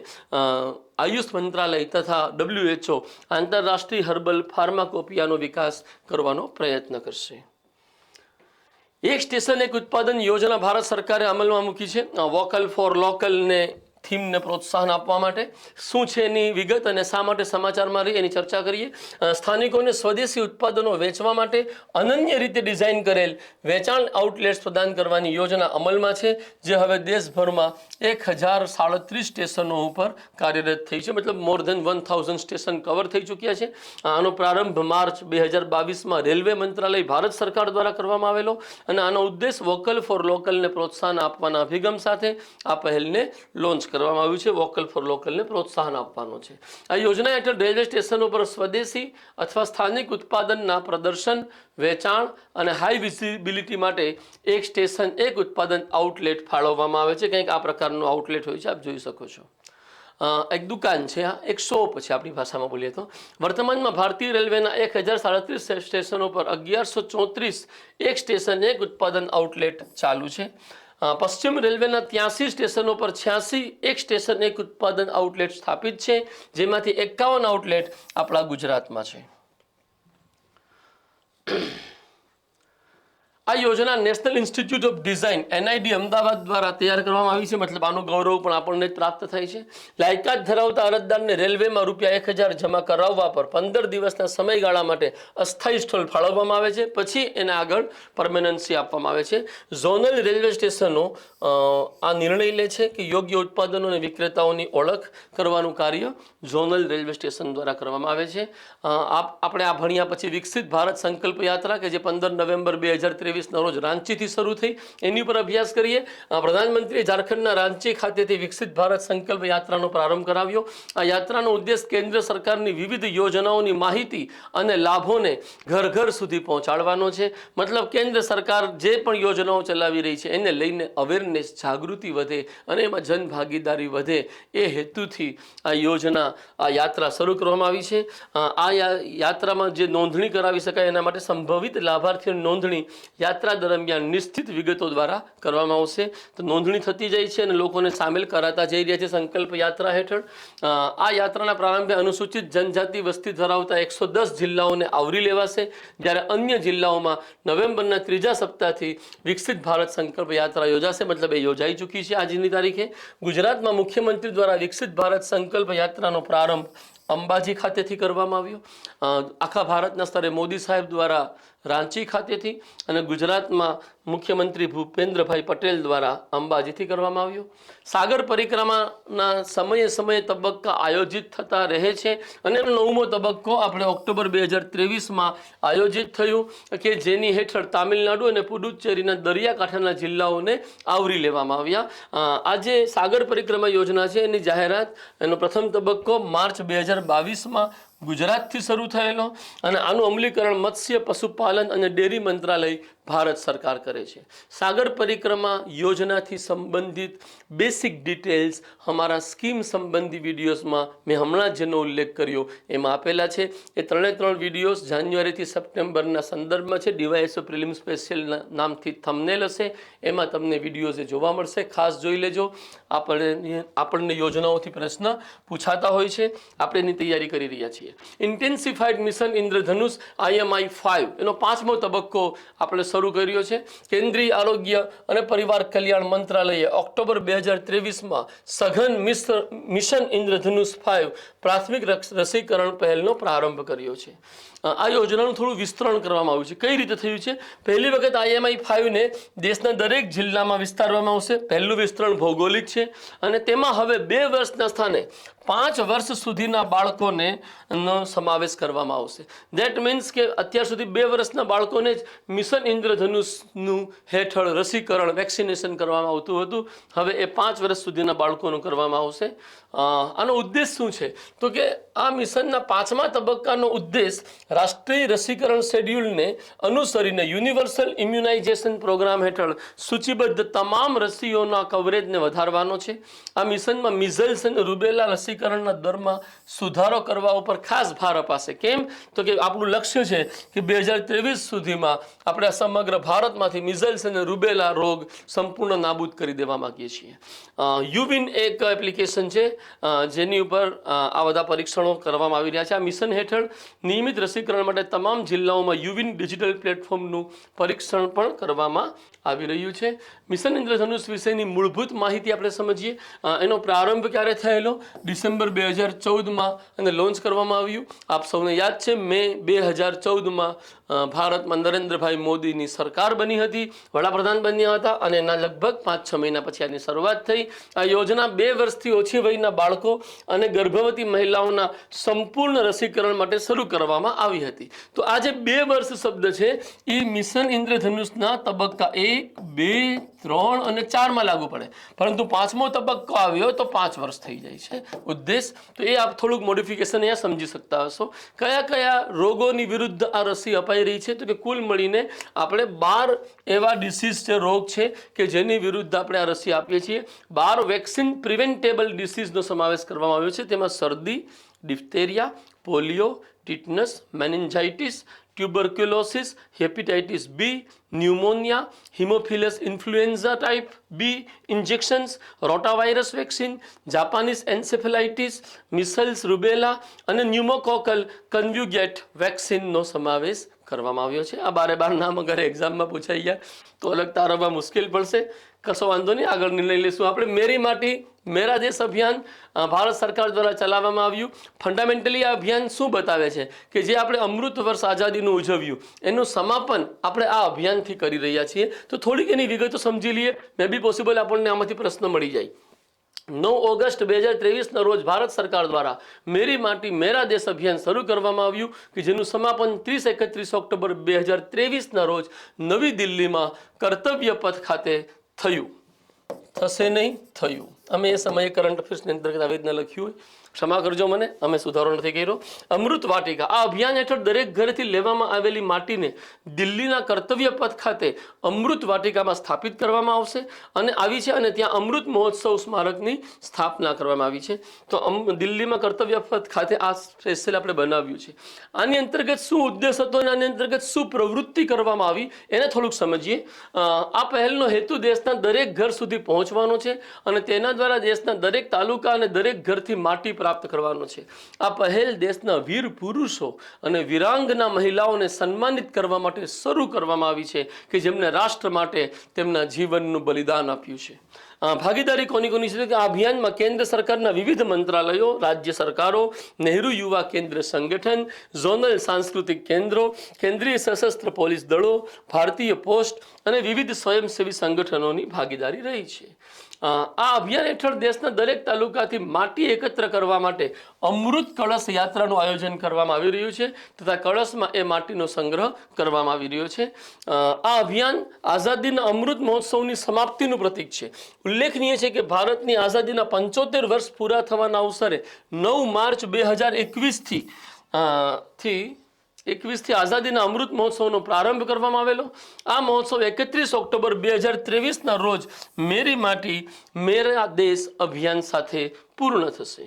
આયુષ મંત્રાલય તથા WHO આંતરરાષ્ટ્રીય હર્બલ ફાર્માકોપિયાનો વિકાસ કરવાનો પ્રયત્ન કરશે. એક સ્ટેશન એક ઉત્પાદન યોજના ભારત સરકારે અમલમાં મૂકી છે. વોકલ ફોર લોકલને થીમને પ્રોત્સાહન આપવા માટે શું છે એની વિગત અને શા માટે સમાચારમાં રહી એની ચર્ચા કરીએ. સ્થાનિકોને સ્વદેશી ઉત્પાદનો વેચવા માટે અનન્ય રીતે ડિઝાઇન કરેલ વેચાણ આઉટલેટ્સ પ્રદાન કરવાની યોજના અમલમાં છે, જે હવે દેશભરમાં 1037 સ્ટેશનો ઉપર કાર્યરત થઈ છે. મતલબ મોર દેન 1000 સ્ટેશન કવર થઈ ચૂક્યા છે. આનો પ્રારંભ માર્ચ 2022માં રેલવે મંત્રાલય ભારત સરકાર દ્વારા કરવામાં આવેલો અને આનો ઉદ્દેશ વોકલ ફોર લોકલને પ્રોત્સાહન આપવાના અભિગમ સાથે આ પહેલને લોન્ચ કરવામાં આવ્યું છે. વોકલ ફોર લોકલને પ્રોત્સાહન આપવાનો છે. આ યોજના હેઠળ રેલવે સ્ટેશનો પર સ્વદેશી અથવા સ્થાનિક ઉત્પાદનના પ્રદર્શન, વેચાણ અને હાઈ વિઝિબિલિટી માટે એક સ્ટેશન એક ઉત્પાદન આઉટલેટ ફાળવવામાં આવે છે. કંઈક આ પ્રકારનું આઉટલેટ હોય છે, આપ જોઈ શકો છો. એક દુકાન છે, એક શોપ છે આપણી ભાષામાં બોલીએ તો. વર્તમાનમાં ભારતીય રેલવેના 1037 સ્ટેશનો પર 1134 એક સ્ટેશન એક ઉત્પાદન આઉટલેટ ચાલુ છે. પશ્ચિમ રેલવેના 83 સ્ટેશનો પર 86 એક સ્ટેશન એક ઉત્પાદન આઉટલેટ સ્થાપિત છે, જેમાંથી 51 આઉટલેટ આપણા ગુજરાતમાં છે. આ યોજના national institute of design NID Ahmedabad દ્વારા તૈયાર કરવામાં આવી છે. મતલબ આનું ગૌરવ પણ આપણને પ્રાપ્ત થાય છે. લાયકાત ધરાવતા અરજદારને રેલવેમાં ₹1000 જમા કરાવવા પર 15 દિવસના સમયગાળા માટે અસ્થાયી સ્થળ ફાળવવામાં આવે છે. પછી એને આગળ પરમેનન્સી આપવામાં આવે છે. ઝોનલ રેલવે સ્ટેશનો આ નિર્ણય લે છે કે યોગ્ય ઉત્પાદનો અને વિક્રેતાઓની ઓળખ કરવાનું કાર્ય ઝોનલ રેલવે સ્ટેશન દ્વારા કરવામાં આવે છે. આપણે આ ભણ્યા પછી વિકસિત ભારત સંકલ્પ યાત્રા કે જે 15 નવેમ્બર 2023 રોજ રાંચીથી શરૂ થઈ એની ઉપર અભ્યાસ કરીએ. પ્રધાનમંત્રીએ ઝારખંડના રાંચી ખાતેથી વિકસિત ભારત સંકલ્પ યાત્રાનો પ્રારંભ કરાવ્યો. આ યાત્રાનો ઉદ્દેશ કેન્દ્ર સરકારની વિવિધ યોજનાઓની માહિતી અને લાભોને ઘર ઘર સુધી પહોંચાડવાનો છે. મતલબ કેન્દ્ર સરકાર જે પણ યોજનાઓ ચલાવી રહી છે એને લઈને અવેરનેસ, જાગૃતિ વધે અને એમાં જનભાગીદારી વધે એ હેતુથી આ યાત્રા શરૂ કરવામાં આવી છે. આ યાત્રામાં જે નોંધણી કરાવી શકાય એના માટે સંભવિત લાભાર્થીઓની નોંધણી યાત્રા દરમિયાન નિશ્ચિત વિગતો દ્વારા કરવામાં આવશે. તો નોંધણી થતી જાય છે અને લોકોને સામેલ કરાતા જઈ રહ્યા છે સંકલ્પ યાત્રા હેઠળ. આ યાત્રાના પ્રારંભે અનુસૂચિત જનજાતિ વસ્તી ધરાવતા 110 જિલ્લાઓને આવરી લેવાશે, જ્યારે અન્ય જિલ્લાઓમાં નવેમ્બરના 3જા સપ્તાહથી વિકસિત ભારત સંકલ્પ યાત્રા યોજાશે. મતલબ એ યોજાઈ ચૂકી છે આજની તારીખે. ગુજરાતમાં મુખ્યમંત્રી દ્વારા વિકસિત ભારત સંકલ્પ યાત્રાનો પ્રારંભ અંબાજી ખાતેથી કરવામાં આવ્યો. આખા ભારતના સ્તરે મોદી સાહેબ દ્વારા રાંચી ખાતેથી અને ગુજરાતમાં મુખ્યમંત્રી ભૂપેન્દ્રભાઈ પટેલ દ્વારા અંબાજીથી કરવામાં આવ્યો. સાગર પરિક્રમાના સમયે તબક્કા આયોજિત થતા રહે છે અને એનો 9મો તબક્કો આપણે ઓક્ટોબર 2023માં આયોજિત થયું કે જેની હેઠળ તામિલનાડુ અને પુડુચેરીના દરિયાકાંઠાના જિલ્લાઓને આવરી લેવામાં આવ્યા. આ જે સાગર પરિક્રમા યોજના છે એની જાહેરાત એનો પ્રથમ તબક્કો માર્ચ 2022માં ગુજરાતથી શરૂ થયેલો અને આનું અમલીકરણ મત્સ્ય, પશુપાલન અને ડેરી મંત્રાલય ભારત સરકાર કરે છે. સાગર પરિક્રમા યોજનાથી સંબંધિત બેસિક ડિટેલ્સ અમારા સ્કીમ સંબંધી વિડીયોઝમાં મેં હમણાં જેનો ઉલ્લેખ કર્યો એમાં આપેલા છે. એ 3 વિડીયોઝ જાન્યુઆરીથી સપ્ટેમ્બરના સંદર્ભમાં છે. DYSO પ્રિલિમ સ્પેશિયલ નામથી થંબનેલ હશે, એમાં તમને વિડીયોઝ જોવા મળશે. ખાસ જોઈ લેજો. આપણને યોજનાઓથી પ્રશ્ન પૂછાતા હોય છે, આપણે એની તૈયારી કરી રહ્યા છીએ. ઇન્ટેન્સિફાઈડ મિશન ઇન્દ્રધનુષ IMI 5 એનો 5મો તબક્કો આપણે શરૂ કર્યો છે. કેન્દ્રીય આરોગ્ય અને પરિવાર કલ્યાણ મંત્રાલયે ઓક્ટોબર 2023માં સઘન મિશન ઇન્દ્રધનુષ 5 પ્રાથમિક રસીકરણ પહેલનો પ્રારંભ કર્યો છે. આ યોજનાનું થોડું વિસ્તરણ કરવામાં આવ્યું છે. કઈ રીતે થયું છે? પહેલી વખત IMI 5ને દેશના દરેક જિલ્લામાં વિસ્તારવામાં આવશે. પહેલું વિસ્તરણ ભૌગોલિક છે અને તેમાં હવે 2 વર્ષના સ્થાને 5 વર્ષ સુધીના બાળકોને સમાવેશ કરવામાં આવશે. દેટ મીન્સ કે અત્યાર સુધી 2 વર્ષના બાળકોને જ મિશન ઇન્દ્રધનુષનું હેઠળ રસીકરણ, વેક્સિનેશન કરવામાં આવતું હતું. હવે એ 5 વર્ષ સુધીના બાળકોનું કરવામાં આવશે. આનો ઉદ્દેશ શું છે? તો કે આ મિશનના 5મા તબક્કાનો ઉદ્દેશ રાષ્ટ્રીય રસીકરણ શેડ્યુલને અનુસરીને યુનિવર્સલ ઇમ્યુનાઇઝેશન પ્રોગ્રામ હેઠળ સૂચિબદ્ધ તમામ રસીઓના કવરેજને વધારવાનો છે. આ મિશનમાં મિઝલ્સ અને રૂબેલા રસી રસીકરણના દરમાં સુધારો કરવા ઉપર ખાસ ભાર અપાશે. કેમ? તો કે આપણું લક્ષ્ય છે કે 2023 સુધીમાં આપણે સમગ્ર ભારતમાંથી મિઝલ્સ અને રૂબેલા રોગ સંપૂર્ણ નાબૂદ કરી દેવા માંગીએ છીએ. યુવિન એક એપ્લિકેશન છે જેની ઉપર આ બધા પરીક્ષણો કરવામાં આવી રહ્યા છે. આ મિશન હેઠળ નિયમિત રસીકરણ માટે તમામ જિલ્લાઓમાં યુવિન ડિજિટલ પ્લેટફોર્મનું પરીક્ષણ પણ કરવામાં આવી રહ્યું છે. મિશન ઇન્દ્રધનુષ વિશેની મૂળભૂત માહિતી આપણે સમજીએ. એનો પ્રારંભ ક્યારે થયેલો? ડિસેમ્બર 2014માં અને લોન્ચ કરવામાં આવ્યું. આપ સૌને યાદ છે મે 2014માં ભારતમાં નરેન્દ્રભાઈ મોદીની સરકાર બની હતી, વડાપ્રધાન બન્યા હતા અને એના લગભગ 5-6 મહિના પછી આની શરૂઆત થઈ. આ યોજના 2 વર્ષથી ઓછી વયના બાળકો અને ગર્ભવતી મહિલાઓના સંપૂર્ણ રસીકરણ માટે શરૂ કરવામાં આવી હતી. તો આ જે 2 વર્ષ શબ્દ છે એ મિશન ઇન્દ્રધનુષના તબક્કા 1, 2, 3 અને 4માં લાગુ પડે, પરંતુ 5મો તબક્કો આવ્યો તો 5 વર્ષ થઈ જાય છે ઉદ્દેશ. તો એ આપ થોડુંક મોડિફિકેશન અહીંયા સમજી શકતા હશો. કયા કયા રોગોની વિરુદ્ધ આ રસી અપાઈ રહી છે? તો કે કુલ મળીને આપણે 12 એવા ડિસીઝ છે, રોગ છે કે જેની વિરુદ્ધ આપણે આ રસી આપીએ છીએ. 12 વેક્સિન પ્રિવેન્ટેબલ ડિસીઝનો સમાવેશ કરવામાં આવ્યો છે. તેમાં શરદી, diphtheria, polio, tetanus, meningitis, tuberculosis, hepatitis B, pneumonia, haemophilus influenza type B injections, rotavirus vaccine, Japanese encephalitis, measles rubella અને ન્યુમોકોકલ કન્વ્યુગેટ વેક્સિનનો સમાવેશ કરવામાં આવ્યો છે. આ 12 નામ અગર એક્ઝામમાં પૂછાઈ ગયા તો અલગ તારવવા મુશ્કેલ પડશે. કશો વાંધો નહીં, આગળ નિર્ણય લઈશું આપણે. મેરી માટી મેરા દેશ અભિયાન ભારત સરકાર દ્વારા ચલાવવામાં આવ્યું. ફંડામેન્ટલી આ અભિયાન શું બતાવે છે કે જે આપણે અમૃત વર્ષ આઝાદીનું ઉજવ્યું એનું સમાપન આપણે આ અભિયાનથી કરી રહ્યા છીએ. તો થોડીક એની વિગતો સમજી લઈએ. મે બી પોસિબલ આપણને આમાંથી પ્રશ્ન મળી જાય. 9 ઓગસ્ટ 2023ના રોજ ભારત સરકાર દ્વારા મેરી માટી મેરા દેશ અભિયાન શરૂ કરવામાં આવ્યું કે જેનું સમાપન 30-31 ઓક્ટોબર 2023ના રોજ નવી દિલ્હીમાં કર્તવ્ય પથ ખાતે થયું. થશે નહીં, થયું. અમે એ સમયે કરંટ અફેર્સની અંતર્ગત આવેદન લખ્યું હોય, ક્ષમા કરજો મને, અમે સુધારો નથી કર્યો. અમૃત વાટિકા આ અભિયાન હેઠળ દરેક ઘરેથી લેવામાં આવેલી માટીને દિલ્હીના કર્તવ્ય પથ ખાતે અમૃત વાટિકામાં સ્થાપિત કરવામાં આવશે અને આવી છે અને ત્યાં અમૃત મહોત્સવ સ્મારકની સ્થાપના કરવામાં આવી છે. તો દિલ્હીમાં કર્તવ્ય પથ ખાતે આ સ્પેશિયલ આપણે બનાવ્યું છે. આની અંતર્ગત શું ઉદ્દેશ હતો અને આની અંતર્ગત શું પ્રવૃત્તિ કરવામાં આવી એને થોડુંક સમજીએ. આ પહેલનો હેતુ દેશના દરેક ઘર સુધી પહોંચવાનો છે અને તેના દ્વારા દેશના દરેક તાલુકા અને દરેક ઘરથી માટી પ્રાપ્ત કરવાનો છે. આ પહેલ દેશના વીર પુરુષો અને વિરાંગના મહિલાઓને સન્માનિત કરવા માટે શરૂ કરવામાં આવી છે કે જેમને રાષ્ટ્ર માટે તેમના જીવનનું બલિદાન આપ્યું છે. ભાગીદારી કોની કોની છે? આ અભિયાનમાં કેન્દ્ર સરકારના વિવિધ મંત્રાલયો, રાજ્ય સરકારો, નહેરુ યુવા કેન્દ્ર સંગઠન, ઝોનલ સાંસ્કૃતિક કેન્દ્રો, કેન્દ્રીય સશસ્ત્ર પોલીસ દળો, ભારતીય પોસ્ટ અને વિવિધ સ્વયંસેવી સંગઠનોની ભાગીદારી રહી છે. આ અભિયાન હેઠળ દેશના દરેક તાલુકાથી માટી એકત્ર કરવા માટે અમૃત કળશ યાત્રાનું આયોજન કરવામાં આવી રહ્યું છે તથા કળશમાં એ માટીનો સંગ્રહ કરવામાં આવી રહ્યો છે. આ અભિયાન આઝાદીના અમૃત મહોત્સવની સમાપ્તિનું પ્રતીક છે. ઉલ્લેખનીય છે કે ભારતની આઝાદીના 75 વર્ષ પૂરા થવાના અવસરે 9 માર્ચ 2021થી આઝાદીના અમૃત મહોત્સવનો પ્રારંભ કરવામાં આવેલો. આ મહોત્સવ 31 ઓક્ટોબર 2023ના રોજ મેરી માટી મેરા દેશ અભિયાન સાથે પૂર્ણ થશે.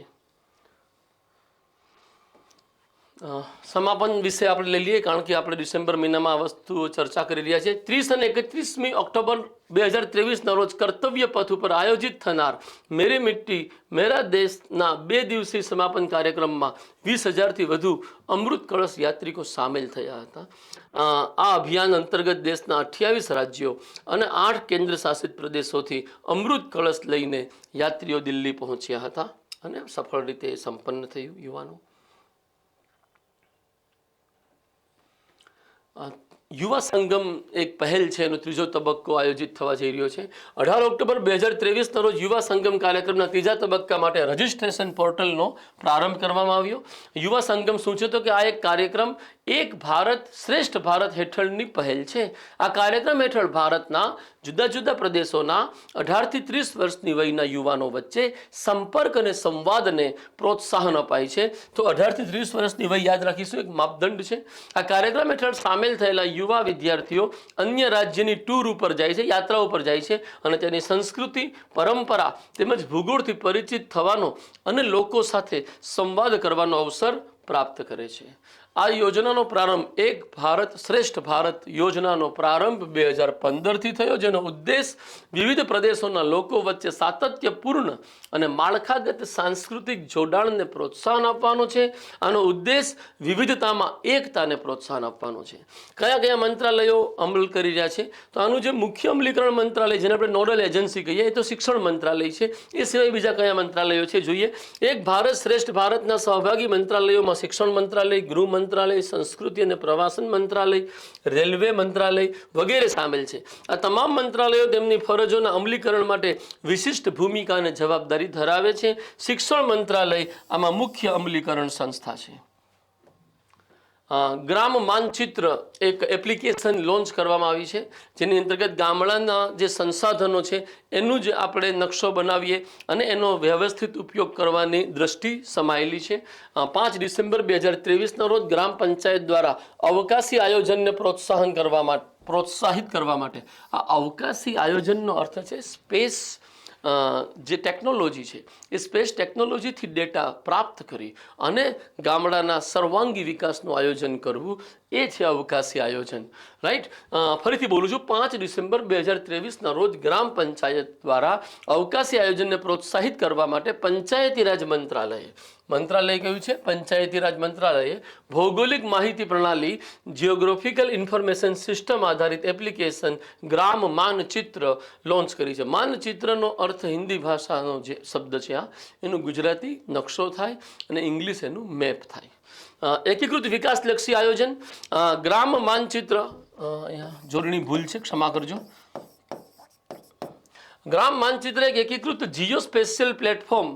સમાપન વિશે આપણે લઈ લઈએ કારણ કે આપણે ડિસેમ્બર મહિનામાં આ વસ્તુઓ ચર્ચા કરી રહ્યા છીએ. 30 અને 31મી ઓક્ટોબર 2023ના રોજ કર્તવ્ય પથ ઉપર આયોજિત થનાર મેરી મિટ્ટી મેરા દેશના 2 દિવસીય સમાપન કાર્યક્રમમાં 20,000થી વધુ અમૃત કળશ યાત્રિકો સામેલ થયા હતા. આ અભિયાન અંતર્ગત દેશના 28 રાજ્યો અને 8 કેન્દ્ર શાસિત પ્રદેશોથી અમૃત કળશ લઈને યાત્રીઓ દિલ્હી પહોંચ્યા હતા અને સફળ રીતે સંપન્ન થયું. યુવાનો યુવા સંગમ એક પહેલ છે, એનો 3જો તબક્કો આયોજિત થવા જઈ રહ્યો છે. 18 ઓક્ટોબર 2023ના રોજ યુવા સંગમ કાર્યક્રમના 3જા તબક્કા માટે રજિસ્ટ્રેશન પોર્ટલનો પ્રારંભ કરવામાં આવ્યો. યુવા સંગમ શું છે? તો કે આ એક કાર્યક્રમ એક ભારત શ્રેષ્ઠ ભારત હેઠળની પહેલ છે. આ કાર્યક્રમ હેઠળ ભારતના જુદા જુદા પ્રદેશોના 18થી 30 વર્ષની વયના યુવાનો વચ્ચે સંપર્ક અને સંવાદને પ્રોત્સાહન અપાય છે. તો 18થી 30 વર્ષની વય યાદ રાખીશું, એક માપદંડ છે. આ કાર્યક્રમ હેઠળ સામેલ થયેલા યુવા વિદ્યાર્થીઓ અન્ય રાજ્યની ટૂર ઉપર જાય છે, યાત્રા ઉપર જાય છે અને તેની સંસ્કૃતિ, પરંપરા તેમજ ભૂગોળથી પરિચિત થવાનો અને લોકો સાથે સંવાદ કરવાનો અવસર પ્રાપ્ત કરે છે. આ યોજનાનો પ્રારંભ એક ભારત શ્રેષ્ઠ ભારત યોજનાનો પ્રારંભ 2015થી થયો, જેનો ઉદ્દેશ વિવિધ પ્રદેશોના લોકો વચ્ચે સાતત્યપૂર્ણ અને માળખાગત સાંસ્કૃતિક જોડાણને પ્રોત્સાહન આપવાનો છે. આનો ઉદ્દેશ વિવિધતામાં એકતાને પ્રોત્સાહન આપવાનો છે. કયા કયા મંત્રાલયો અમલ કરી રહ્યા છે? તો આનું જે મુખ્ય અમલીકરણ મંત્રાલય, જેને આપણે નોડલ એજન્સી કહીએ, એ તો શિક્ષણ મંત્રાલય છે. એ સિવાય બીજા કયા મંત્રાલયો છે જોઈએ. એક ભારત શ્રેષ્ઠ ભારતના સહભાગી મંત્રાલયોમાં શિક્ષણ મંત્રાલય, ગૃહ મંત્રાલય, સંસ્કૃતિ અને પ્રવાસન મંત્રાલય, રેલવે મંત્રાલય વગેરે સામેલ છે. આ તમામ મંત્રાલયો તેમની ફરજોના અમલીકરણ માટે વિશિષ્ટ ભૂમિકા અને જવાબદારી ધરાવે છે. શિક્ષણ મંત્રાલય આમાં મુખ્ય અમલીકરણ સંસ્થા છે. ગ્રામ માનચિત્ર એક એપ્લિકેશન લોન્ચ કરવામાં આવી છે, જેની અંતર્ગત ગામડાના જે સંસાધનો છે એનું જ આપણે નકશો બનાવીએ અને એનો વ્યવસ્થિત ઉપયોગ કરવાની દ્રષ્ટિ સમાયેલી છે. 5 ડિસેમ્બર 2023ના રોજ ગ્રામ પંચાયત દ્વારા અવકાશી આયોજનને પ્રોત્સાહિત કરવા માટે, આ અવકાશી આયોજનનો અર્થ છે સ્પેસ, જે ટેકનોલોજી છે એ સ્પેસ ટેકનોલોજીથી ડેટા પ્રાપ્ત કરી અને ગામડાના સર્વાંગી વિકાસનું આયોજન કરવું, એ છે અવકાશી આયોજન. રાઈટ, ફરીથી બોલું છું. 5 ડિસેમ્બર 2023ના રોજ ગ્રામ પંચાયત દ્વારા અવકાશી આયોજનને પ્રોત્સાહિત કરવા માટે પંચાયતી રાજ મંત્રાલય કયું છે? પંચાયતી રાજ મંત્રાલયે ભૌગોલિક માહિતી પ્રણાલી જિયોગ્રાફિકલ ઇન્ફોર્મેશન સિસ્ટમ આધારિત એપ્લિકેશન ગ્રામ માનચિત્ર લોન્ચ કરી છે. માનચિત્રનો અર્થ હિન્દી ભાષાનો જે શબ્દ છે એનું ગુજરાતી નકશો થાય અને ઇંગ્લિશ એનું મેપ થાય. એકીકૃત વિકાસલક્ષી આયોજન ગ્રામ માનચિત્ર, અહીંયા જોડણી ભૂલ છે, ક્ષમા કરજો. ગ્રામ માનચિત્ર એક એકીકૃત જીઓ સ્પેશિયલ પ્લેટફોર્મ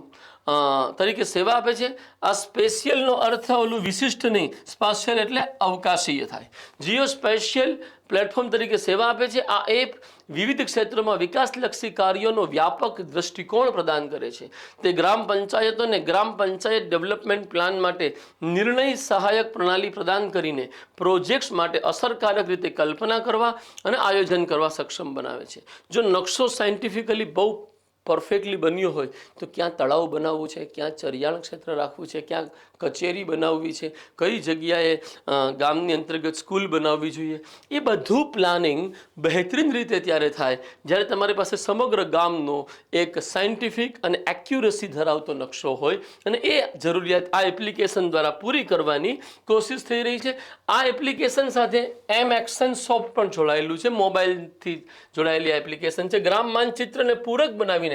તરીકે સેવા આપે છે. આ સ્પેશિયલનો અર્થ ઓલું વિશિષ્ટ નહીં, સ્પાશિયલ એટલે અવકાશીય થાય. જીઓ સ્પેશિયલ પ્લેટફોર્મ તરીકે સેવા આપે છે. આ એપ વિવિધ ક્ષેત્રોમાં વિકાસલક્ષી કાર્યોનો વ્યાપક દ્રષ્ટિકોણ પ્રદાન કરે છે. તે ગ્રામ પંચાયતોને ગ્રામ પંચાયત ડેવલપમેન્ટ પ્લાન માટે નિર્ણય સહાયક પ્રણાલી પ્રદાન કરીને પ્રોજેક્ટ્સ માટે અસરકારક રીતે કલ્પના કરવા અને આયોજન કરવા સક્ષમ બનાવે છે. જો નકશો સાયન્ટિફિકલી બહુ પરફેક્ટલી બન્યો હોય તો ક્યાં તળાવ બનાવવું છે, ક્યાં ચરિયાણ ક્ષેત્ર રાખવું છે, ક્યાં કચેરી બનાવવી છે, કઈ જગ્યાએ ગામની અંતર્ગત સ્કૂલ બનાવવી જોઈએ, એ બધું પ્લાનિંગ બહેતરીન રીતે ત્યારે થાય જ્યારે તમારી પાસે સમગ્ર ગામનો એક સાયન્ટિફિક અને એક્યુરસી ધરાવતો નકશો હોય. અને એ જરૂરિયાત આ એપ્લિકેશન દ્વારા પૂરી કરવાની કોશિશ થઈ રહી છે. આ એપ્લિકેશન સાથે એક્શન સોફ્ટ પણ જોડાયેલું છે, મોબાઈલથી જોડાયેલી એપ્લિકેશન છે. ગ્રામ માનચિત્રને પૂરક બનાવીને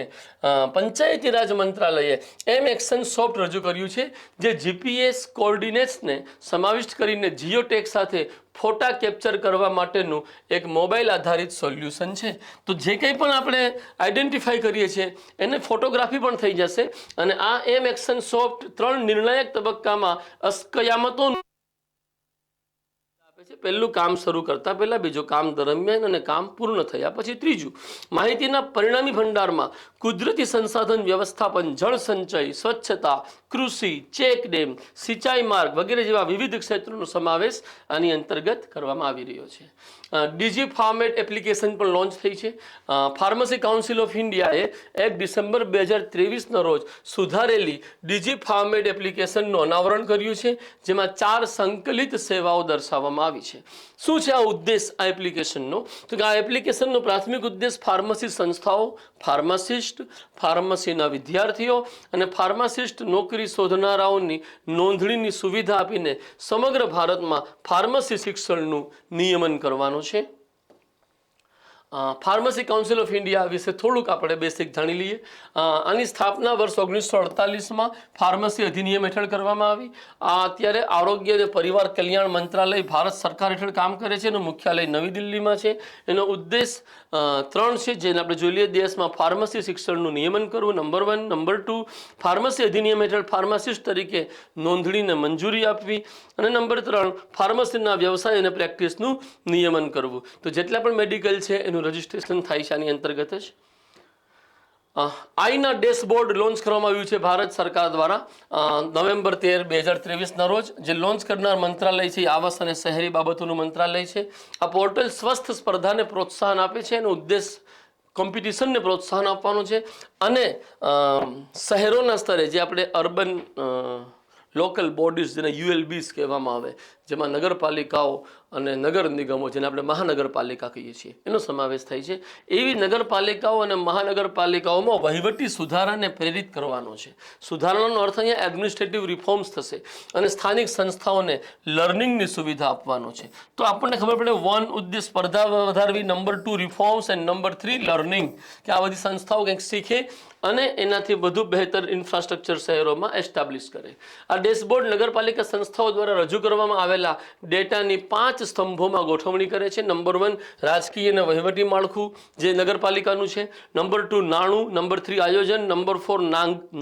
પંચાયતી રાજ મંત્રાલયે એક્શન સોફ્ટ રજૂ કર્યું છે, જે જીપીએસ કોઓર્ડિનેટ્સને સમાવિષ્ટ કરીને જીઓટેક સાથે ફોટા કેપ્ચર કરવા માટેનું એક મોબાઈલ આધારિત સોલ્યુશન છે. તો જે કંઈ પણ આપણે આઈડેન્ટિફાઈ કરીએ છીએ એને ફોટોગ્રાફી પણ થઈ જશે. અને આ એક્શન સોફ્ટ 3 નિર્ણાયક તબક્કામાં કયામતો છે. પહેલું કામ શરૂ કરતા પહેલા, બીજું કામ દરમિયાન અને કામ પૂર્ણ થયા પછી ત્રીજું. માહિતીના પરિણામી ભંડારમાં કુદરતી સંસાધન વ્યવસ્થાપન, જળ સંચય, સ્વચ્છતા, કૃષિ, ચેક ડેમ, સિંચાઈ માર્ગ વગેરે જેવા વિવિધ ક્ષેત્રોનો સમાવેશ આની અંતર્ગત કરવામાં આવી રહ્યો છે. ડીજી ફાર્મેટ એપ્લિકેશન પણ લોન્ચ થઈ છે. ફાર્મસી કાઉન્સિલ ઓફ ઇન્ડિયાએ 1 ડિસેમ્બર 2023ના રોજ સુધારેલી ડીજી ફાર્મેટ એપ્લિકેશનનું અનાવરણ કર્યું છે, જેમાં 4 સંકલિત સેવાઓ દર્શાવવામાં આવી છે. શું છે આ ઉદ્દેશ આ એપ્લિકેશનનો? તો કે આ એપ્લિકેશનનો પ્રાથમિક ઉદ્દેશ ફાર્મસી સંસ્થાઓ, ફાર્માસિસ્ટ, ફાર્મસીના વિદ્યાર્થીઓ અને ફાર્માસિસ્ટ નોકરી શોધનારાઓની નોંધણીની સુવિધા આપીને સમગ્ર ભારતમાં ફાર્મસી શિક્ષણનું નિયમન કરવાનો છે. ફાર્મસી કાઉન્સિલ ઓફ ઇન્ડિયા વિશે થોડુંક આપણે બેસિક જાણી લઈએ. આની સ્થાપના વર્ષ 1948માં ફાર્મસી અધિનિયમ હેઠળ કરવામાં આવી. આ અત્યારે આરોગ્ય અને પરિવાર કલ્યાણ મંત્રાલય ભારત સરકાર હેઠળ કામ કરે છે. એનું મુખ્યાલય નવી દિલ્હીમાં છે. એનો ઉદ્દેશ 3 છે, જેને આપણે જોઈ લઈએ. દેશમાં ફાર્મસી શિક્ષણનું નિયમન કરવું, નંબર 1. નંબર 2, ફાર્મસી અધિનિયમ હેઠળ ફાર્માસિસ્ટ તરીકે નોંધણીને મંજૂરી આપવી. અને નંબર 3, ફાર્મસીના વ્યવસાય અને પ્રેક્ટિસનું નિયમન કરવું. તો જેટલા પણ મેડિકલ છે એનું રજિસ્ટ્રેશન થાય છે આની અંતર્ગત જ. આઈના ડેશબોર્ડ લોન્ચ કરવામાં આવ્યું છે ભારત સરકાર દ્વારા નવેમ્બર 13, 2023ના રોજ. જે લોન્ચ કરનાર મંત્રાલય છે એ આવાસ અને શહેરી બાબતોનું મંત્રાલય છે. આ પોર્ટલ સ્વસ્થ સ્પર્ધાને પ્રોત્સાહન આપે છે. એનો ઉદ્દેશ કોમ્પિટિશનને પ્રોત્સાહન આપવાનો છે અને શહેરોના સ્તરે જે આપણે અર્બન લોકલ બોડીઝ જેને ULBs કહેવામાં આવે, જેમાં નગરપાલિકાઓ અને નગર નિગમો જેને આપણે મહાનગરપાલિકા કહીએ છીએ એનો સમાવેશ થાય છે. એવી નગરપાલિકાઓ અને મહાનગરપાલિકાઓમાં વહીવટી સુધારાને પ્રેરિત કરવાનો છે. સુધારણાનો અર્થ અહીંયા એડમિનિસ્ટ્રેટિવ રિફોર્મ્સ થશે અને સ્થાનિક સંસ્થાઓને લર્નિંગની સુવિધા આપવાનો છે. તો આપણને ખબર પડે 1 ઉદ્દેશ સ્પર્ધા વધારવી, number 2 reforms and number 3 learning, કે આ બધી સંસ્થાઓ કંઈક શીખે અને એનાથી વધુ બહેતર ઇન્ફ્રાસ્ટ્રક્ચર શહેરોમાં એસ્ટાબ્લિશ કરે. આ ડેશબોર્ડ નગરપાલિકા સંસ્થાઓ દ્વારા રજૂ કરવામાં આવેલા ડેટાની 5 સ્તંભોમાં ગોઠવણી કરે છે. નંબર 1 રાજકીય અને વહીવટી માળખું જે નગરપાલિકાનું છે. નંબર 2 નાણું. નંબર 3 આયોજન. નંબર 4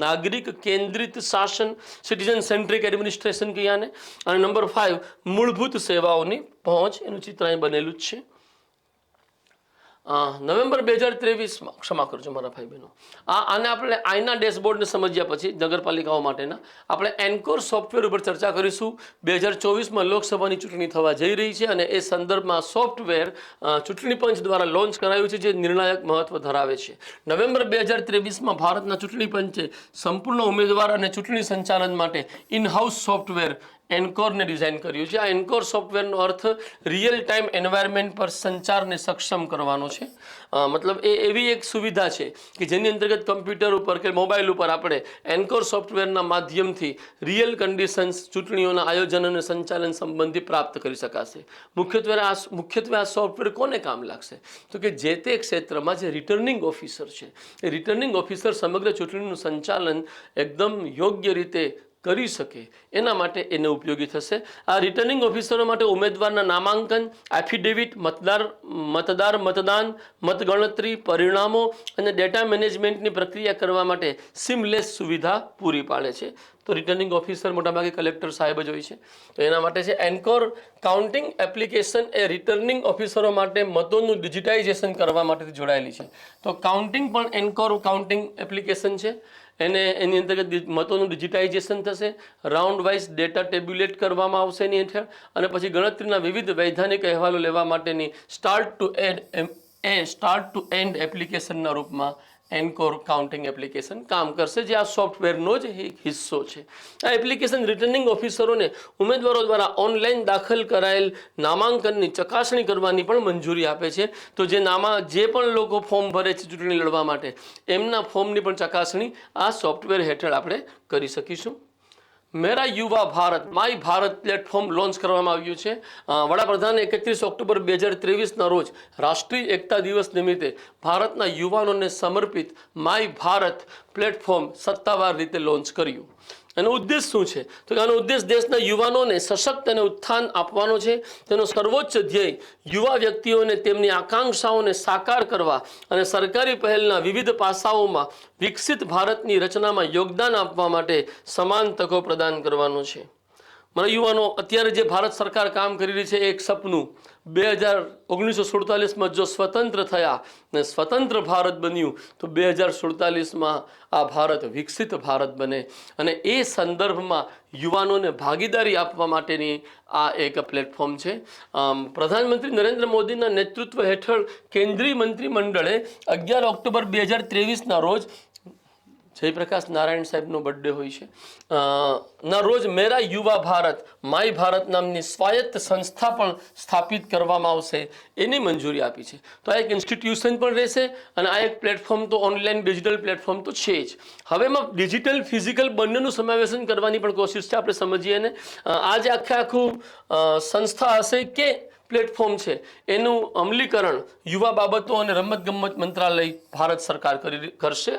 નાગરિક કેન્દ્રિત શાસન, સિટીઝન સેન્ટ્રિક એડમિનિસ્ટ્રેશન કહીએ. અને નંબર 5 મૂળભૂત સેવાઓની પહોંચ. એનું ચિત્ર અહીં બનેલું જ છે. નવેમ્બર 2023માં, ક્ષમા કરજો મારા ભાઈ બહેનો, આને આપણે આઈના ડેશબોર્ડને સમજ્યા પછી નગરપાલિકાઓ માટેના આપણે એન્કોર સોફ્ટવેર ઉપર ચર્ચા કરીશું. 2024માં લોકસભાની ચૂંટણી થવા જઈ રહી છે અને એ સંદર્ભમાં સોફ્ટવેર ચૂંટણી પંચ દ્વારા લોન્ચ કરાયું છે જે નિર્ણાયક મહત્વ ધરાવે છે. નવેમ્બર 2023માં ભારતના ચૂંટણી પંચે સંપૂર્ણ ઉમેદવાર અને ચૂંટણી સંચાલન માટે ઇનહાઉસ સોફ્ટવેર એન્કોરને ડિઝાઇન કર્યું છે. આ એન્કોર સોફ્ટવેરનો અર્થ રિયલ ટાઈમ એન્વાયરમેન્ટ પર સંચારને સક્ષમ કરવાનો છે. મતલબ એ એવી એક સુવિધા છે કે જેની અંતર્ગત કમ્પ્યુટર ઉપર કે મોબાઈલ ઉપર આપણે એન્કોર સોફ્ટવેરના માધ્યમથી રિયલ કન્ડિશન્સ ચૂંટણીઓના આયોજન અને સંચાલન સંબંધી પ્રાપ્ત કરી શકાશે. મુખ્યત્વે આ સોફ્ટવેર કોને કામ લાગશે? તો કે જે તે ક્ષેત્રમાં જે રિટર્નિંગ ઓફિસર છે એ રિટર્નિંગ ઓફિસર સમગ્ર ચૂંટણીનું સંચાલન એકદમ યોગ્ય રીતે કરી શકે એના માટે એને ઉપયોગી થશે. આ રિટર્નિંગ ઓફિસરો માટે ઉમેદવારના નામાંકન, એફિડેવિટ, મતદાન, મતગણતરી, પરિણામો અને ડેટા મેનેજમેન્ટની પ્રક્રિયા કરવા માટે સિમલેસ સુવિધા પૂરી પાડે છે. તો રિટર્નિંગ ઓફિસર મોટાભાગે કલેક્ટર સાહેબ જ હોય છે. તો એના માટે છે એન્કોર કાઉન્ટિંગ એપ્લિકેશન. એ રિટર્નિંગ ઓફિસરો માટે મતોનું ડિજિટાઇઝેશન કરવા માટે જોડાયેલી છે. તો કાઉન્ટિંગ પણ એન્કોર કાઉન્ટિંગ એપ્લિકેશન છે. એની અંતર્ગત મતોનું ડિજિટાઇઝેશન થશે. રાઉન્ડ વાઇઝ ડેટા ટેબ્યુલેટ કરવામાં આવશે એની હેઠળ અને પછી ગણતરીના વિવિધ વૈધાનિક અહેવાલો લેવા માટેની સ્ટાર્ટ ટુ એન્ડ એપ્લિકેશનના રૂપમાં એન્કોર કાઉન્ટિંગ એપ્લિકેશન કામ કરશે, જે આ સોફ્ટવેરનો જ એક હિસ્સો છે. આ એપ્લિકેશન રિટર્નિંગ ઓફિસરોને ઉમેદવારો દ્વારા ઓનલાઈન દાખલ કરાયેલ નામાંકનની ચકાસણી કરવાની પણ મંજૂરી આપે છે. તો જે પણ લોકો ફોર્મ ભરે છે ચૂંટણી લડવા માટે એમના ફોર્મની પણ ચકાસણી આ સોફ્ટવેર હેઠળ આપણે કરી શકીશું. મેરા યુવા Bharat, my Bharat platform launch કરવામાં આવ્યું છે. વડાપ્રધાને 31 ઓક્ટોબર 2023ના રોજ રાષ્ટ્રીય એકતા દિવસ નિમિત્તે ભારતના યુવાનોને સમર્પિત માય ભારત પ્લેટફોર્મ સત્તાવાર રીતે લોન્ચ કર્યું. એનો ઉદ્દેશ શું છે? તો આનો ઉદ્દેશ દેશના યુવાનોને સશક્ત અને ઉત્થાન આપવાનો છે. તેનો સર્વોચ્ચ ધ્યેય યુવા વ્યક્તિઓને તેમની આકાંક્ષાઓને સાકાર કરવા અને સરકારી પહેલના વિવિધ પાસાઓમાં વિકસિત ભારતની રચનામાં યોગદાન આપવા માટે સમાન તકો પ્રદાન કરવાનો છે. મારા યુવાનો, અત્યારે જે ભારત સરકાર કામ કરી રહી છે એક સપનું 1947માં જો સ્વતંત્ર થયા ને સ્વતંત્ર ભારત બન્યું તો 2047માં આ ભારત વિકસિત ભારત બને અને એ સંદર્ભમાં યુવાનોને ભાગીદારી આપવા માટેની આ એક પ્લેટફોર્મ છે. પ્રધાનમંત્રી નરેન્દ્ર મોદીના નેતૃત્વ હેઠળ કેન્દ્રીય મંત્રીમંડળે 11 ઓક્ટોબર 2023ના રોજ જયપ્રકાશ નારાયણ સાહેબનો બર્થડે હોય છે ના રોજ મેરા યુવા ભારત, માય ભારત નામની સ્વાયત્ત સંસ્થા પણ સ્થાપિત કરવામાં આવશે એની મંજૂરી આપી છે. તો આ એક ઇન્સ્ટિટ્યુશન પણ રહેશે અને આ એક પ્લેટફોર્મ તો ઓનલાઈન ડિજિટલ પ્લેટફોર્મ તો છે જ. હવે એમાં ડિજિટલ ફિઝિકલ બંનેનું સમાવેશન કરવાની પણ કોશિશ છે. આપણે સમજીએ ને આ જે આખું સંસ્થા હશે કે પ્લેટફોર્મ છે એનું અમલીકરણ યુવા બાબતો અને રમતગમત મંત્રાલય ભારત સરકાર કરશે.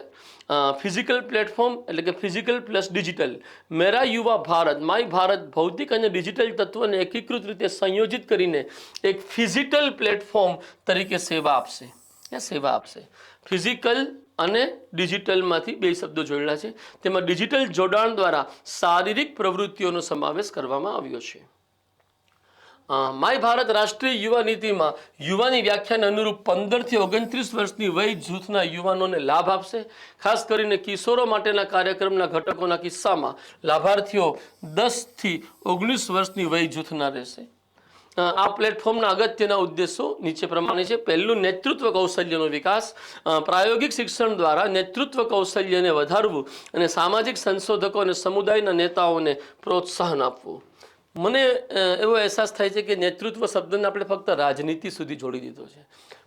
ફિઝિકલ પ્લેટફોર્મ એટલે કે ફિઝિકલ પ્લસ ડિજિટલ, મેરા યુવા ભારત, માય ભારત ભૌતિક અને ડિજિટલ તત્વને એકીકૃત રીતે સંયોજિત કરીને એક ફિઝિકલ પ્લેટફોર્મ તરીકે સેવા આપશે. ફિઝિકલ અને ડિજિટલમાંથી બે શબ્દો જોડેલા છે. તેમાં ડિજિટલ જોડાણ દ્વારા શારીરિક પ્રવૃત્તિઓનો સમાવેશ કરવામાં આવ્યો છે. માય ભારત રાષ્ટ્રીય યુવા નીતિમાં યુવાની વ્યાખ્યાને અનુરૂપ 15 થી 29 વર્ષની વય જૂથના યુવાનોને લાભ આપશે. ખાસ કરીને કિશોરો માટેના કાર્યક્રમના ઘટકોના કિસ્સામાં લાભાર્થીઓ 10 થી 19 વર્ષની વય જૂથના રહેશે. આ પ્લેટફોર્મના અગત્યના ઉદ્દેશો નીચે પ્રમાણે છે. પહેલું, નેતૃત્વ કૌશલ્યનો વિકાસ. પ્રાયોગિક શિક્ષણ દ્વારા નેતૃત્વ કૌશલ્યને વધારવું અને સામાજિક સંશોધકો અને સમુદાયના નેતાઓને પ્રોત્સાહન આપવું. મને એવો અહેસાસ થાય છે કે નેતૃત્વ શબ્દને આપણે ફક્ત રાજનીતિ સુધી જોડી દીધો છે,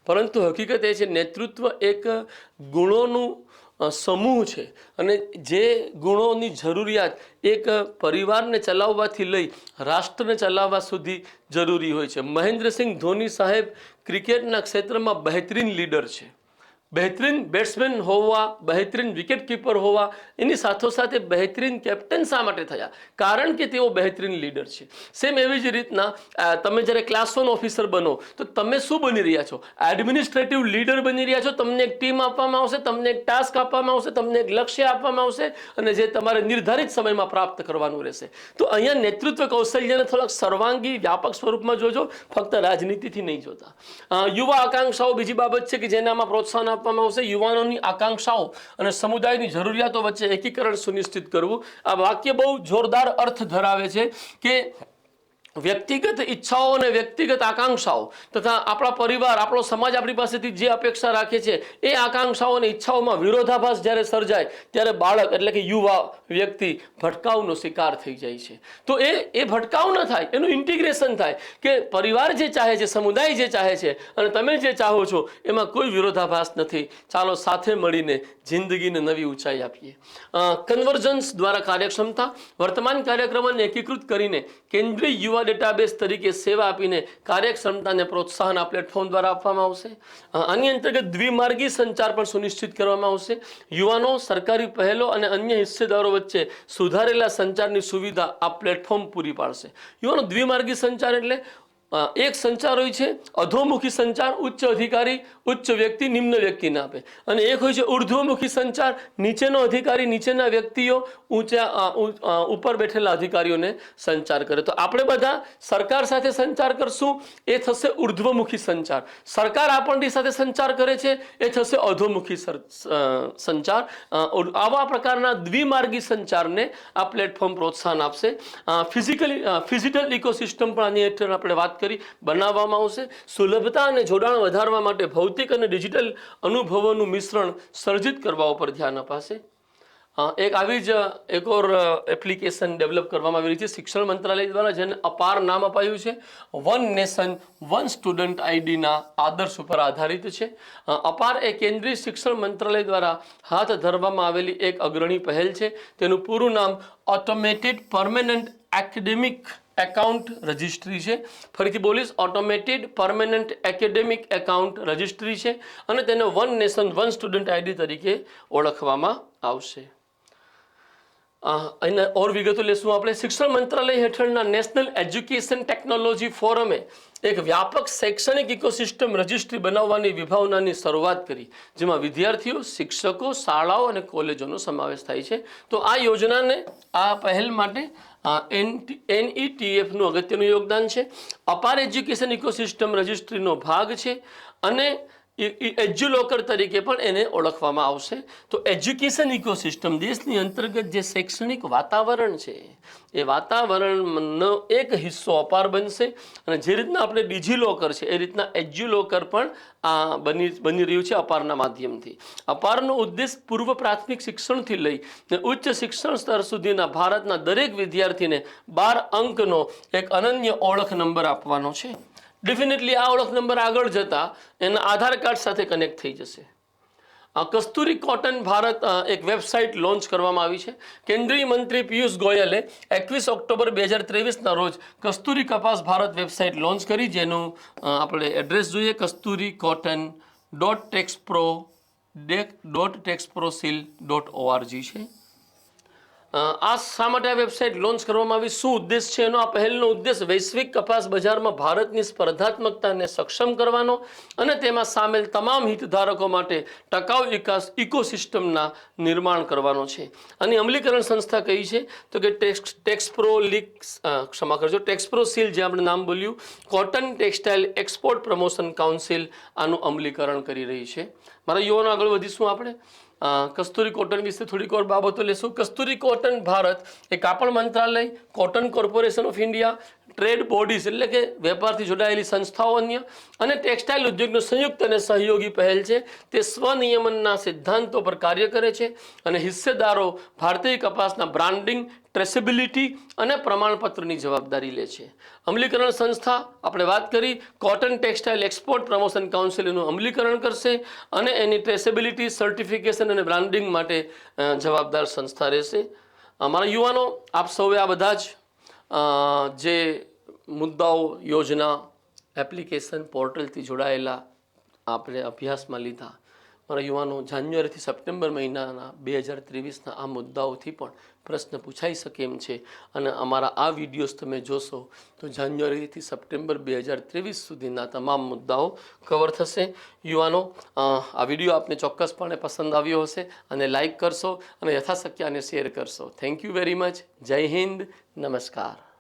પરંતુ હકીકત એ છે નેતૃત્વ એક ગુણોનું સમૂહ છે અને જે ગુણોની જરૂરિયાત એક પરિવારને ચલાવવાથી લઈ રાષ્ટ્રને ચલાવવા સુધી જરૂરી હોય છે. મહેન્દ્રસિંહ ધોની સાહેબ ક્રિકેટના ક્ષેત્રમાં બહેતરીન લીડર છે. બહેતરીન બેટ્સમેન હોવા, બહેતરીન વિકેટ કીપર હોવા, એની સાથોસાથે બહેતરીન કેપ્ટન શા માટે થયા? કારણ કે તેઓ બહેતરીન લીડર છે. સેમ એવી જ રીતના તમે જ્યારે ક્લાસ 1 ઓફિસર બનો તો તમે શું બની રહ્યા છો? એડમિનિસ્ટ્રેટિવ લીડર બની રહ્યા છો. તમને એક ટીમ આપવામાં આવશે, તમને એક ટાસ્ક આપવામાં આવશે, તમને એક લક્ષ્ય આપવામાં આવશે અને જે તમારે નિર્ધારિત સમયમાં પ્રાપ્ત કરવાનું રહેશે. તો અહીંયા નેતૃત્વ કૌશલ્યને થોડાક સર્વાંગી વ્યાપક સ્વરૂપમાં જોજો, ફક્ત રાજનીતિથી નહીં જોતા. યુવા આકાંક્ષાઓ બીજી બાબત છે કે જેનામાં પ્રોત્સાહન આપવામાં આવશે. યુવાનોની આકાંક્ષાઓ અને સમુદાયની જરૂરિયાતો વચ્ચે એકીકરણ સુનિશ્ચિત કરવું. આ વાક્ય બહુ જોરદાર અર્થ ધરાવે છે કે વ્યક્તિગત ઈચ્છાઓ અને વ્યક્તિગત આકાંક્ષાઓ તથા આપણા પરિવાર, આપણો સમાજ આપણી પાસેથી જે અપેક્ષા રાખે છે એ આકાંક્ષાઓ અને ઈચ્છાઓમાં વિરોધાભાસ જ્યારે સર્જાય ત્યારે બાળક એટલે કે યુવા વ્યક્તિ ભટકાવનો શિકાર થઈ જાય છે. તો એ ભટકાવ ન થાય, એનું ઇન્ટિગ્રેશન થાય કે પરિવાર જે ચાહે છે, સમુદાય જે ચાહે છે અને તમે જે ચાહો છો એમાં કોઈ વિરોધાભાસ નથી. ચાલો સાથે મળીને જિંદગીને નવી ઊંચાઈ આપીએ. કન્વર્જન્સ દ્વારા કાર્યક્ષમતા. વર્તમાન કાર્યક્રમોને એકીકૃત કરીને કેન્દ્રીય યુવા ડેટાબેઝ તરીકે સેવા આપીને કાર્યક્ષમતાને પ્રોત્સાહન આ પ્લેટફોર્મ દ્વારા આપવામાં આવશે. આની અંતર્ગત દ્વિમાર્ગી સંચાર પણ સુનિશ્ચિત કરવામાં આવશે. યુવાનો, સરકારી પહેલો અને અન્ય હિસ્સેદારો વચ્ચે સુધારેલા સંચારની સુવિધા આ પ્લેટફોર્મ પૂરી પાડશે. યુવાનો, દ્વિમાર્ગી સંચાર એટલે એક સંચાર હોય છે અધોમુખી સંચાર, ઉચ્ચ અધિકારી ઉચ્ચ વ્યક્તિ નિમ્ન વ્યક્તિને આપે, અને એક હોય છે ઉર્ધ્વમુખી સંચાર, નીચેનો અધિકારી નીચેના વ્યક્તિઓ ઉપર બેઠેલા અધિકારીઓને સંચાર કરે. તો આપણે બધા સરકાર સાથે સંચાર કરશું, એ થશે ઉર્ધ્વમુખી સંચાર. સરકાર આપણી સાથે સંચાર કરે છે, એ થશે અધોમુખી સંચાર. આવા પ્રકારના દ્વિમાર્ગી સંચારને આ પ્લેટફોર્મ પ્રોત્સાહન આપશે. ફિઝિકલ ઇકોસિસ્ટમ પણ આની હેઠળ આપણે વાત બનાવવામાં આવશે. સુલભતા અને જોડાણ વધારવા માટે ભૌતિક અને ડિજિટલ અનુભવોનું મિશ્રણ સર્જિત કરવા ઉપર ધ્યાન અપાશે. એક આવી જ એક ઓર એપ્લિકેશન ડેવલપ કરવામાં આવી રહી છે શિક્ષણ મંત્રાલય દ્વારા, જેને અપાર નામ અપાયું છે. વન નેશન વન સ્ટુડન્ટ આઈડીના આદર્શ ઉપર આધારિત છે. અપાર એ કેન્દ્રીય શિક્ષણ મંત્રાલય દ્વારા હાથ ધરવામાં આવેલી એક અગ્રણી પહેલ છે. તેનું પૂરું નામ automated permanent academic account registry છે. ફરીથી બોલીશ, automated permanent academic account registry છે અને તેને one nation one student ID તરીકે ઓળખવામાં આવશે. એના ઓર વિગતો લેશું આપણે. શિક્ષણ મંત્રાલય હેઠળના નેશનલ એજ્યુકેશન ટેકનોલોજી ફોરમે એક વ્યાપક શૈક્ષણિક ઇકોસિસ્ટમ રજિસ્ટ્રી બનાવવાની વિભાવનાની શરૂઆત કરી, જેમાં વિદ્યાર્થીઓ, શિક્ષકો, શાળાઓ અને કોલેજોનો સમાવેશ થાય છે. તો આ યોજનાને, આ પહેલ માટે NETF નું અગત્યનું યોગદાન છે. અપાર એજ્યુકેશન ઇકોસિસ્ટમ રજિસ્ટ્રીનો ભાગ છે અને એજ્યુલોકર તરીકે પણ એને ઓળખવામાં આવશે. તો એજ્યુકેશન ઇકોસિસ્ટમ દેશની અંતર્ગત જે શૈક્ષણિક વાતાવરણ છે એ વાતાવરણનો એક હિસ્સો અપાર બનશે અને જે રીતના આપણે ડિજીલોકર છે એ રીતના એજ્યુલોકર પણ આ બની રહ્યું છે અપારના માધ્યમથી. અપારનો ઉદ્દેશ પૂર્વ પ્રાથમિક શિક્ષણથી લઈ ઉચ્ચ શિક્ષણ સ્તર સુધીના ભારતના દરેક વિદ્યાર્થીને 12 અંકનો એક અનન્ય ઓળખ નંબર આપવાનો છે. ડેફિનેટલી આ ઓળખ નંબર આગળ જતા એના આધાર કાર્ડ સાથે કનેક્ટ થઈ જશે. કસ્તુરી કોટન ભારત એક વેબસાઇટ લોન્ચ કરવામાં આવી છે. કેન્દ્રીય મંત્રી પિયુષ ગોયલે 21 ઓક્ટોબર 2023ના રોજ કસ્તુરી કપાસ ભારત વેબસાઇટ લોન્ચ કરી, જેનું આપણે એડ્રેસ જોઈએ kasturicotton.texprosil.org છે. આ શા માટે આ વેબસાઇટ લોન્ચ કરવામાં આવી, શું ઉદ્દેશ છે એનો? આ પહેલનો ઉદ્દેશ વૈશ્વિક કપાસ બજારમાં ભારતની સ્પર્ધાત્મકતાને સક્ષમ કરવાનો અને તેમાં સામેલ તમામ હિતધારકો માટે ટકાઉ વિકાસ ઇકોસિસ્ટમના નિર્માણ કરવાનો છે. આની અમલીકરણ સંસ્થા કઈ છે તો કે ટેક્સપ્રો સીલ, જે આપણે નામ બોલ્યું, cotton textile export promotion council આનું અમલીકરણ કરી રહી છે. મારા યુવાનો આગળ વધીશું આપણે. કસ્તુરી કોટન વિશે થોડીક વાર બાબતો લેશું. કસ્તુરી કોટન ભારત એ કાપડ મંત્રાલય, cotton corporation of India, trade bodies એટલે કે વેપારથી જોડાયેલી સંસ્થાઓ અન્ય અને ટેક્સટાઇલ ઉદ્યોગનો સંયુક્ત અને સહયોગી પહેલ છે. તે સ્વનિયમનના સિદ્ધાંતો પર કાર્ય કરે છે અને હિસ્સેદારો ભારતીય કપાસના બ્રાન્ડિંગ, ટ્રેસેબિલિટી અને પ્રમાણપત્રની જવાબદારી લે છે. અમલીકરણ સંસ્થા આપણે વાત કરી, cotton textile export promotion council એનું અમલીકરણ કરશે અને એની ટ્રેસેબિલિટી, સર્ટિફિકેશન અને બ્રાન્ડિંગ માટે જવાબદાર સંસ્થા રહેશે. અમારા યુવાનો, આપ સૌએ આ બધા જ જે મુદ્દાઓ, યોજના, એપ્લિકેશન, પોર્ટલથી જોડાયેલા આપણે અભ્યાસમાં લીધા. મારા યુવાનો, જાન્યુઆરીથી સપ્ટેમ્બર મહિનાના 2023ના આ મુદ્દાઓથી પણ પ્રશ્ન પૂછાઈ શકે એમ છે અને અમારા આ વિડીયોઝ તમે જોશો તો જાન્યુઆરીથી સપ્ટેમ્બર 2023 સુધીના તમામ મુદ્દાઓ કવર થશે. યુવાનો, આ વિડીયો આપને ચોક્કસપણે પસંદ આવ્યો હશે અને લાઈક કરશો અને યથાશક્ય આને શેર કરશો. Thank you very much. જય હિન્દ. નમસ્કાર.